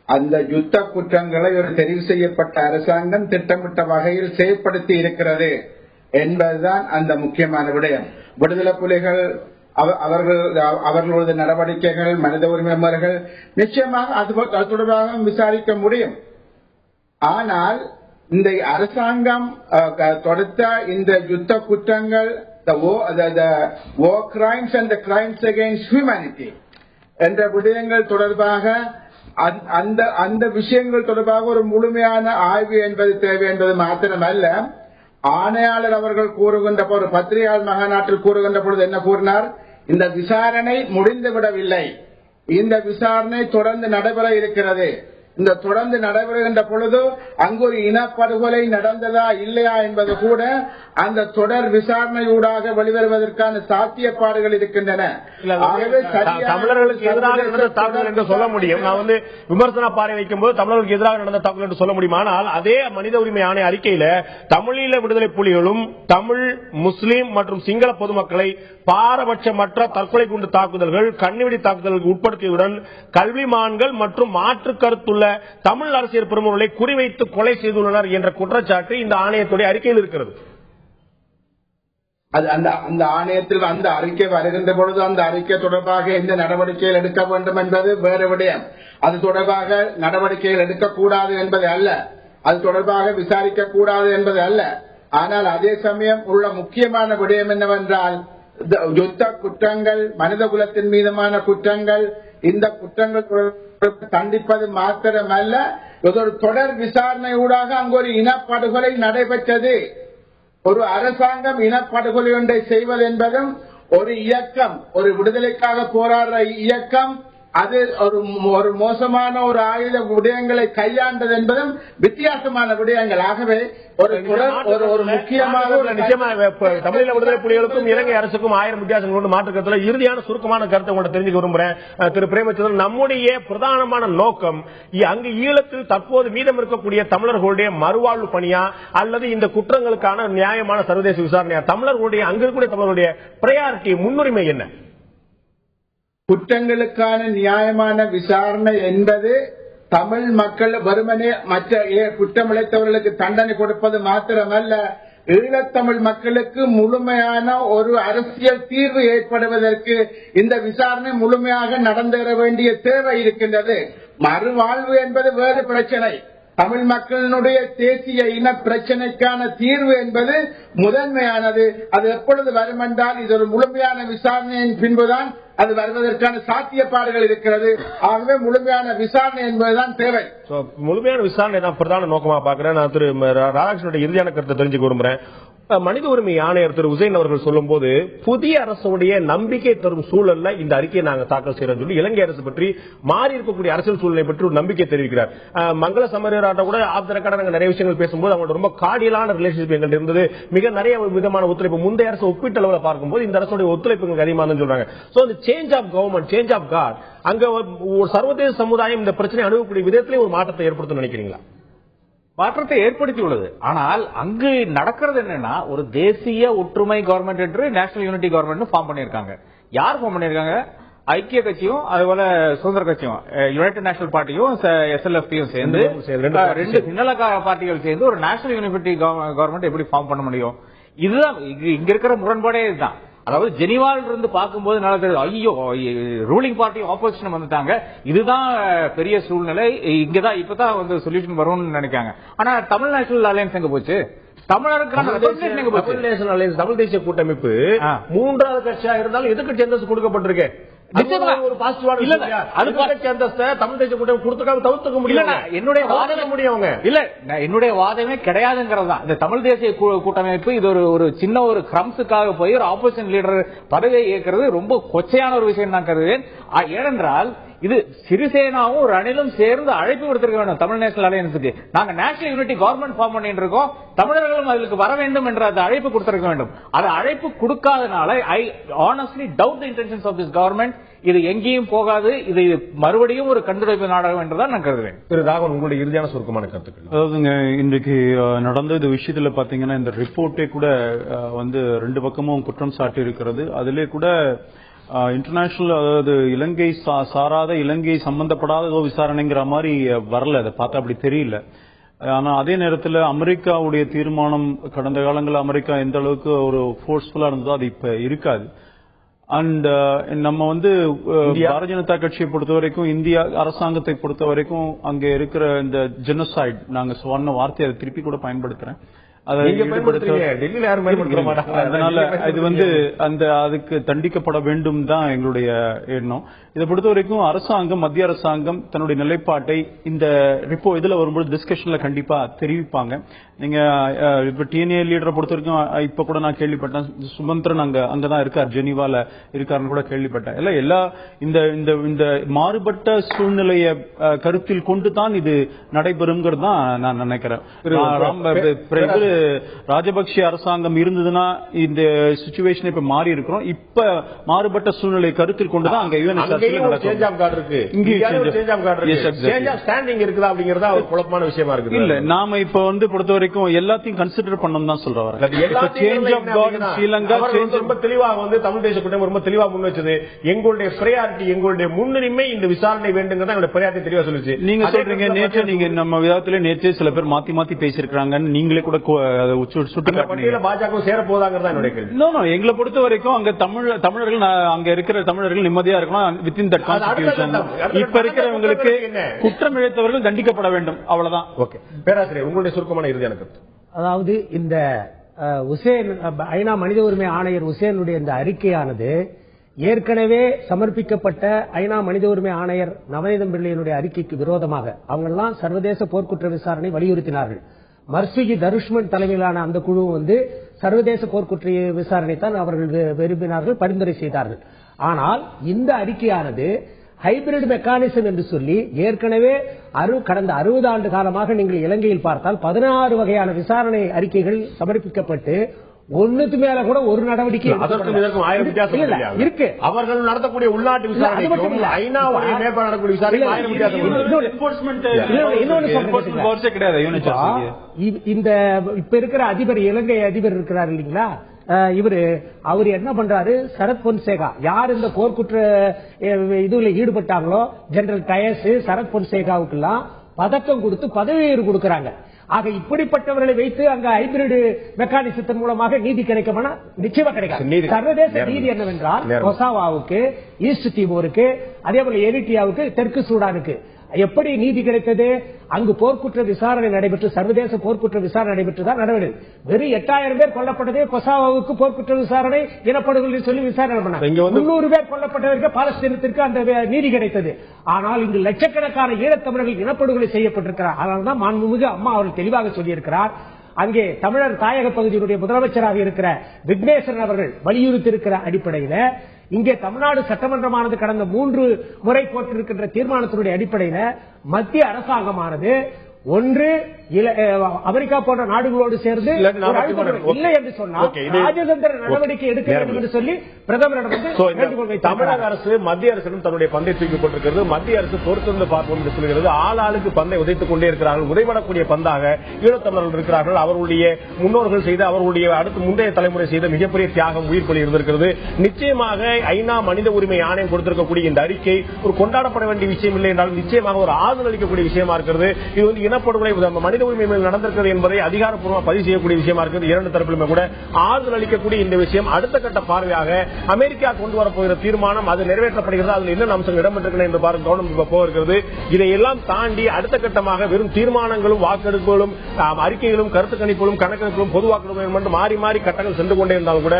அந்த யுத்த குற்றங்களை ஒரு தெரிவு செய்யப்பட்ட அரசாங்கம் திட்டமிட்ட வகையில் செயற்படுத்தி இருக்கிறது என்பதுதான் அந்த முக்கியமான விடயம். விடுதலை புலிகள் அவர்களது நடவடிக்கைகள், மனித உரிமை முறைகள் நிச்சயமாக அது தொடர்பாக விசாரிக்க முடியும். ஆனால் இந்த அரசாங்கம் தொடுத்த இந்த யுத்த குற்றங்கள், the war crimes and the crimes against humanity என்ற விடயங்கள் தொடர்பாக அந்த விஷயங்கள் தொடர்பாக ஒரு முழுமையான ஆய்வு என்பது தேவை என்பது மாத்திரமல்ல. ஆணையாளர் அவர்கள் கூறுகின்ற ஒரு பத்திரிகையாளர் மகாநாட்டில் கூறுகின்ற பொழுது என்ன கூறினார்? இந்த விசாரணை முடிந்துவிடவில்லை, இந்த விசாரணை தொடர்ந்து நடைபெற இருக்கிறது. இந்த தொடர்ந்து நடைபெறுகின்ற பொழுது அங்கு ஒரு இனப்படுகொலை நடந்ததா இல்லையா என்பது கூட அந்த தொடர் விசாரணையூடாக வெளிவருவதற்கான சாத்தியப்பாடுகள் இருக்கின்றன. தமிழர்களுக்கு எதிராக நடந்த தாக்குதல் என்று சொல்ல முடியும். நான் விமர்சன பார்வை வைக்கும் போது தமிழர்களுக்கு எதிராக நடந்த தாக்குதல் என்று சொல்ல முடியும். ஆனால் அதே மனித உரிமை ஆணைய அறிக்கையில தமிழீழ விடுதலை புலிகளும் தமிழ், முஸ்லீம் மற்றும் சிங்கள பொதுமக்களை பாரபட்சமற்ற தற்கொலை குண்டு தாக்குதல்கள், கண்ணிவெடி தாக்குதல்களுக்கு உட்படுத்தியதுடன் கல்விமான்கள் மற்றும் மாற்று கருத்துள்ள தமிழ் அரசியல் பிரமுகர்களை குறிவைத்து கொலை செய்துள்ளனர் என்ற குற்றச்சாட்டு இந்த ஆணையத்துடைய அறிக்கையில் இருக்கிறது. அந்த ஆணையத்தில் அந்த அறிக்கை வருகின்ற பொழுது அந்த அறிக்கை தொடர்பாக எந்த நடவடிக்கைகள் எடுக்க வேண்டும் என்பது வேறு விடயம். அது தொடர்பாக நடவடிக்கைகள் எடுக்கக்கூடாது என்பது அல்ல, அது தொடர்பாக விசாரிக்க கூடாது என்பது அல்ல. ஆனால் அதே சமயம் உள்ள முக்கியமான விடயம் என்னவென்றால், யுத்த குற்றங்கள், மனித குலத்தின் மீதுமான குற்றங்கள், இந்த குற்றங்கள் தண்டிப்பது மாத்திரமல்ல, ஒரு தொடர் விசாரணையூடாக அங்கு ஒரு இனப்படுகொலை நடைபெற்றது. ஒரு அரசாங்கம் இனப்படுகொலை ஒன்றை செய்வது என்பதும் ஒரு இயக்கம், ஒரு விடுதலைக்காக போராடுற இயக்கம், அது ஒரு மோசமான ஒரு ஆயுத விடயங்களை கையாண்டது என்பதும் வித்தியாசமான விடயங்கள். ஆகவே ஒரு முக்கியமான தமிழீழ விடுதலை புலிகளுக்கும் இலங்கை அரசுக்கும் 1000 வித்தியாசங்கள் கொண்டு மாற்றுக்கத்துல இறுதியான சுருக்கமான கருத்தை உங்கள்கிட்ட தெரிஞ்சுக்க விரும்புறேன் திரு பிரேமச்சந்திரன். நம்முடைய பிரதானமான நோக்கம் அங்கு ஈழத்தில் தற்போது மீதம் இருக்கக்கூடிய தமிழர்களுடைய மறுவாழ்வு பணியா அல்லது இந்த குற்றங்களுக்கான நியாயமான சர்வதேச விசாரணையா? தமிழர்களுடைய அங்கு இருக்கக்கூடிய தமிழர்களுடைய பிரையாரிட்டி, முன்னுரிமை என்ன? குற்றங்களுக்கான நியாயமான விசாரணை என்பது தமிழ் மக்கள் வெறுமனே மற்ற குற்றமிழைத்தவர்களுக்கு தண்டனை கொடுப்பது மாத்திரமல்ல, ஈழத்தமிழ் மக்களுக்கு முழுமையான ஒரு அரசியல் தீர்வு ஏற்படுவதற்கு இந்த விசாரணை முழுமையாக நடந்தேற வேண்டிய தேவை இருக்கின்றது. மறுவாழ்வு என்பது வேறு பிரச்சனை. தமிழ் மக்களினுடைய தேசிய இன பிரச்சனைக்கான தீர்வு என்பது முதன்மையானது. அது எப்பொழுது வரும் என்றால் இது ஒரு முழுமையான விசாரணையின் பின்புதான் அது வருவதற்கான சாத்தியப்பாடுகள் இருக்கிறது. ஆகவே முழுமையான விசாரணை என்பதுதான் தேவை. முழுமையான விசாரணை தான் பிரதான நோக்கமா பாக்குறேன். நான் திரு ராதாகிருஷ்ணனுடைய இறுதியான கருத்தை தெரிஞ்சுக்க விரும்புறேன். மனித உரிமை ஆணையர் திரு உசேன் அவர்கள் சொல்லும் போது புதிய அரசுடைய நம்பிக்கை தரும் சூழல்ல இந்த அறிக்கையை நாங்கள் தாக்கல் செய்யறோம் சொல்லி இலங்கை அரசு பற்றி மாறி இருக்கக்கூடிய அரசியல் சூழலை பற்றி ஒரு நம்பிக்கை தெரிவிக்கிறார். மங்கள சமரராட்ட கூட ஆப்த ரெக்கார்டு நிறைய விஷயங்கள் பேசும்போது அவங்களோட ரொம்ப கார்டியலான ரிலேஷன்ஷிப் எங்கள் இருந்தது. மிக நிறைய விதமான ஒத்துழைப்பு முந்தைய அரசு ஒப்பீட்டு அளவில் பார்க்கும்போது இந்த அரசுடைய ஒத்துழைப்பு அதிகமாக சொல்றாங்க. Change of government, change of guard, அங்க ஒரு சர்வதேச சமுதாயம் இந்த பிரச்சனை அணுகக்கூடிய விதத்திலே ஒரு மாற்றத்தை ஏற்படுத்த நினைக்கிறீங்களா? மாற்றத்தை ஏற்படுத்தியுள்ளது. ஆனால் அங்கு நடக்கிறது என்னன்னா, ஒரு தேசிய ஒற்றுமை கவர்மெண்ட் என்று நேஷனல் யூனிட்டி கவர்மெண்ட் ஃபார்ம் பண்ணிருக்காங்க. யார் ஃபார்ம் பண்ணிருக்காங்க? ஐக்கிய கட்சியும் அதுபோல சுதந்திர கட்சியும், யுனைடெட் நேஷனல் பார்ட்டியும் SLFP-யும் சேர்ந்து ரெண்டு சின்னல பார்ட்டிகள் சேர்ந்து ஒரு நேஷனல் யூனிட்டி கவர்மெண்ட் எப்படி ஃபார்ம் பண்ண முடியும்? இதுதான் இங்க இருக்கிற முரண்பாடே இதுதான். அதாவது ஜெனீவால இருந்து பார்க்கும்போது நல்லது, ஐயோ ரூலிங் பார்ட்டி ஆப்போசிஷன் வந்துட்டாங்க, இதுதான் பெரிய சூழ்நிலை, இங்கதான் இப்பதான் வந்து சொல்யூஷன் வரும்னு நினைக்காங்க. ஆனா தமிழ் நேஷனல் அலையன்ஸ் எங்க போச்சு? தமிழ் தேசிய கூட்டமைப்பு மூன்றாவது கட்சியா இருந்தாலும் எதிர்க்கட்சி அந்தஸ்து கொடுக்கப்பட்டிருக்கு. ஒரு தமிழ் தேசிய கூட்டமைப்பு கொடுத்துக்காம தவிர்த்துக்க முடியல. என்னுடைய வாதமே முடியும் இல்ல, என்னுடைய வாதமே கிடையாதுங்கிறது தான். இந்த தமிழ் தேசிய கூட்டமைப்பு இது ஒரு சின்ன ஒரு கிரம்ஸுக்காக போய் ஒரு ஆப்போசிஷன் லீடர் பதவியை ஏற்கிறது ரொம்ப கொச்சையான ஒரு விஷயம் தான் கருதுவேன். ஏனென்றால் இது சிறிசேனாவும் ரணிலும் சேர்ந்து அழைப்பு கொடுத்திருக்க வேண்டும் தமிழ் நேஷனல் அலையன்ஸுக்கு. நாங்க நேஷனல் யூனிட்டி கவர்மெண்ட் ஃபார்ம் பண்ணிட்டு இருக்கோம், தமிழர்களும் அதுக்கு வர வேண்டும் என்ற அழைப்பு கொடுத்திருக்க வேண்டும். அது அழைப்பு கொடுக்காதனால I honestly doubt the intentions of this government. இது எங்கேயும் போகாது, இது மறுபடியும் ஒரு கண்டுடைப்பு நாடகம் என்றுதான் நான் கருதுவேன். திரு ராகவன், உங்களுடைய இறுதியான சுருக்கமான கருத்துக்கள். அதாவதுங்க, இன்றைக்கு நடந்த இந்த விஷயத்துல பாத்தீங்கன்னா இந்த ரிப்போர்ட்டே கூட வந்து ரெண்டு பக்கமும் குற்றம் சாட்டி இருக்கிறது. அதிலே கூட இன்டர்நேஷனல், அதாவது இலங்கை சாராத, இலங்கை சம்பந்தப்படாத விசாரணைங்கிற மாதிரி வரல. அதை பார்த்தா அப்படி தெரியல. ஆனா அதே நேரத்தில் அமெரிக்காவுடைய தீர்மானம், கடந்த காலங்களில் அமெரிக்கா எந்த அளவுக்கு ஒரு ஃபோர்ஸ்ஃபுல்லா இருந்ததோ அது இப்ப இருக்காது. அண்ட் நம்ம வந்து பாரதிய ஜனதா கட்சியை பொறுத்த வரைக்கும், இந்திய அரசாங்கத்தை பொறுத்த வரைக்கும் அங்க இருக்கிற இந்த ஜெனோசைட், நாங்க சொன்ன வார்த்தையை அதை திருப்பி கூட பயன்படுத்துறேன். அதனால இது வந்து அதுக்கு தண்டிக்கப்பட வேண்டும் தான் எங்களுடைய எண்ணம். இதை பொறுத்த வரைக்கும் அரசாங்கம், மத்திய அரசாங்கம் தன்னுடைய நிலைப்பாட்டை இந்த இதுல வரும்போது டிஸ்கஷன்ல கண்டிப்பா தெரிவிப்பாங்க. நீங்க இப்ப டிஎன்ஏ லீடரை பொறுத்த வரைக்கும் இப்ப கூட நான் கேள்விப்பட்டேன், சுமந்திரன் அங்கதான் இருக்கார், ஜெனீவால இருக்காருன்னு கூட கேள்விப்பட்டேன். எல்லா இந்த மாறுபட்ட சூழ்நிலையை கருத்தில் கொண்டுதான் இது நடைபெறுங்கிறது தான் நான் நினைக்கிறேன். ராஜபக்ஷ அரசாங்கம் இருந்ததுன்னா இந்த சிச்சுவேஷன் இப்ப மாறி இருக்கிறோம். இப்ப மாறுபட்ட சூழ்நிலை கருத்தில் கொண்டுதான் அங்க குழப்பமான விஷயமா இருக்கு. இல்ல, நாம இப்ப வந்து பொறுத்த வரைக்கும் எல்லாத்தையும் கன்சிடர் பண்ணணும் தான் சொல்ற வர. ஸ்ரீலங்கா ரொம்ப தெளிவாக வந்து தமிழ் தேசிய கூட்டம் ரொம்ப தெளிவா முன் வச்சது. எங்களுடைய பிரையாரிட்டி, எங்களுடைய முன்னுரிமை இந்த விசாரணை வேண்டுங்கிறதா எங்களுடைய பிரையாரிட்டி தெளிவா சொல்லுச்சு. நீங்க சொல்றீங்க நேற்று, நீங்க நம்ம விதத்துல நேற்று சில பேர் மாத்தி மாத்தி பேசிருக்காங்கன்னு நீங்களே கூட பாஜக சேர போதாங்கிறதா என்னுடைய கேள்வி. எங்களை பொறுத்த வரைக்கும் அங்க தமிழர்கள், அங்க இருக்கிற தமிழர்கள் நிம்மதியா இருக்கணும் வித்தின் தட் கான்ஸ்டிடியூஷன். இப்ப இருக்கிறவங்களுக்கு குற்றம் இழைத்தவர்கள் தண்டிக்கப்பட வேண்டும், அவ்வளவுதான். ஓகே, பேராசிரியர், உங்களுடைய சுருக்கமான இறுதியான கருத்து. அதாவது இந்த உசேன், ஐநா மனித உரிமை ஆணையர் உசேனுடைய இந்த அறிக்கையானது ஏற்கனவே சமர்ப்பிக்கப்பட்ட ஐநா மனித உரிமை ஆணையர் நவநீதம் பிள்ளையினுடைய அறிக்கைக்கு விரோதமாக அவங்கெல்லாம் சர்வதேச போர்க்குற்ற விசாரணை வலியுறுத்தினார்கள். மர்சுகி தருஷ்மன் தலைமையிலான அந்த குழு வந்து சர்வதேச போர்க்குற்ற விசாரணை தான் அவர்கள் விரும்பினார்கள், பரிந்துரை செய்தார்கள். ஆனால் இந்த அறிக்கையானது ஹைபிரிட் மெக்கானிசம் என்று சொல்லி ஏற்கனவே கடந்த 60 ஆண்டு காலமாக நீங்கள் இலங்கையில் பார்த்தால் 16 வகையான விசாரணை அறிக்கைகள் சமர்ப்பிக்கப்பட்டு ஒண்ணுக்கு மேல கூட ஒரு நடவடிக்கை இருக்கு. அவர்கள் நடத்தக்கூடிய உள்நாட்டு விசாரணை, இந்த இப்ப இருக்கிற அதிபர், இலங்கை அதிபர் இருக்கிறார் இல்லீங்களா, அவர் என்ன பண்றாரு, சரத் பொன்சேகா, யார் இந்த போர்க்குற்ற இதுல ஈடுபட்டாங்களோ ஜெனரல் டயஸ், சரத் பொன்சேகாவுக்கு எல்லாம் பதக்கம் கொடுத்து பதவி உயர்வு கொடுக்கறாங்க. ஆக இப்படிப்பட்டவர்களை வைத்து அங்க ஹைபிரிட் மெக்கானிசத்தின் மூலமாக நீதி கிடைக்குமா? நிச்சயமா கிடைக்காது. சர்வதேச நீதி என்னவென்றால் கொசாவாவுக்கு, ஈஸ்ட் தீமோருக்கு, அதே போல எரிட்ரியாவுக்கு, தெற்கு சூடானுக்கு எப்படி நீதி கிடைத்தது? அங்கு போர்க்குற்ற விசாரணை நடைபெற்று, சர்வதேச போர்க்குற்ற விசாரணை நடைபெற்றுதான் நடவடிக்கை. வெறும் 8000 பேர் கொல்லப்பட்டதே கொசாவோவுக்கு போர்க்குற்ற விசாரணை இனப்படுகொலை சொல்லி விசாரணை பண்ணாங்க. 300 பேர் கொல்லப்பட்டதற்கு பாலஸ்தீனத்திற்கு அந்த நீதி கிடைத்தது. ஆனால் இங்கு லட்சக்கணக்கான ஈழத்தமிழர்கள் இனப்படுகொலை செய்யப்பட்டிருக்கிறார். அதனால்தான் மாண்புமிகு அம்மா அவர்கள் தெளிவாக சொல்லியிருக்கிறார். அங்கே தமிழர் தாயக பகுதியினுடைய முதலமைச்சராக இருக்கிற விக்னேஸ்வரன் அவர்கள் வலியுறுத்தி இருக்கிற அடிப்படையில் இங்கே தமிழ்நாடு சட்டமன்றமானது கடந்த 3 முறை போட்டிருக்கின்ற தீர்மானத்தினுடைய அடிப்படையில் மத்திய அரசாங்கமானது ஒன்று அமெரிக்கா போன்ற நாடுகளோடு சேர்ந்து இல்லை என்று சொன்னால் ராஜதந்திர நடவடிக்கை எடுக்க வேண்டும் என்று சொல்லி பிரதமரிடம் தமிழக அரசு மத்திய அரசிடம் தன்னுடைய பந்தை தூக்கி கொண்டிருக்கிறது. மத்திய அரசு பொறுத்திருந்து பார்ப்போம் என்று சொல்கிறது. ஆளாளுக்கு பந்தை உதைத்துக் கொண்டே இருக்கிறார்கள். உதைபடக்கூடிய பந்தாக ஈழத்தமிழர்கள் இருக்கிறார்கள். அவர்களுடைய முன்னோர்கள் செய்த, அவர்களுடைய அடுத்து முந்தைய தலைமுறை செய்த மிகப்பெரிய தியாகம், உயிர் பலி இருந்திருக்கிறது. நிச்சயமாக ஐநா மனித உரிமை ஆணையம் கொடுத்திருக்கக்கூடிய இந்த அறிக்கை ஒரு கொண்டாடப்பட வேண்டிய விஷயம் இல்லை என்றால் நிச்சயமாக ஒரு ஆறுதல் அளிக்கக்கூடிய விஷயமா இருக்கிறது. இது வந்து இனப்படுகொலை மனித உரிமை மேல் நடந்திருக்கிறது என்பதை அதிகாரப்பூர்வமாக பதிவு செய்யக்கூடிய விஷயமா இருக்கிறது. இரண்டு தரப்பிலுமே கூட ஆறுதல் அளிக்கக்கூடிய இந்த விஷயம் அடுத்த கட்ட பார்வையாக அமெரிக்கா கொண்டு வரப்போகிற தீர்மானம் அது நிறைவேற்றப்படுகிறது. அதில் என்ன அம்சங்கள் இடம்பெற்றிருக்கின்றன என்று பார்க்க கவனம் போகிறது. இதையெல்லாம் தாண்டி அடுத்த கட்டமாக வெறும் தீர்மானங்களும் வாக்கெடுப்புகளும் அறிக்கைகளும் கருத்து கணிப்புகளும் கணக்கெடுப்புகளும் பொது வாக்கெடுப்புகளும் என்று மாறி மாறி கட்டங்கள் சென்று கொண்டே இருந்தாலும் கூட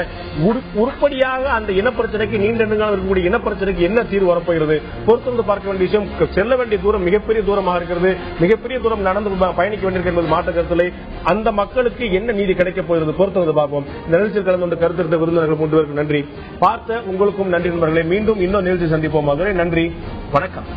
உருப்படியாக அந்த இனப்பிரச்சனைக்கு நீண்ட நெடுங்காலம் இருக்கக்கூடிய இனப்பிரச்சனைக்கு என்ன தீர்வு வரப்போகிறது பொறுத்து பார்க்க வேண்டிய விஷயம். செல்ல வேண்டிய தூரம் மிகப்பெரிய தூரமாக இருக்கிறது. மிகப்பெரிய தூரம் நடந்து பயணிக்க வேண்டியிருக்கிறது மாற்ற கருத்திலே. அந்த மக்களுக்கு என்ன நீதி கிடைக்கப் போகிறது பொறுத்து பார்ப்போம். நிகழ்ச்சியில் கலந்து கொண்டு கருத்து விருந்தினர்கள் 3 பேருக்கு நன்றி. பார்த்த உங்களுக்கும் நன்றி நண்பர்களே. மீண்டும் இன்னும் நிகழ்ச்சி சந்திப்போம். நன்றி, வணக்கம்.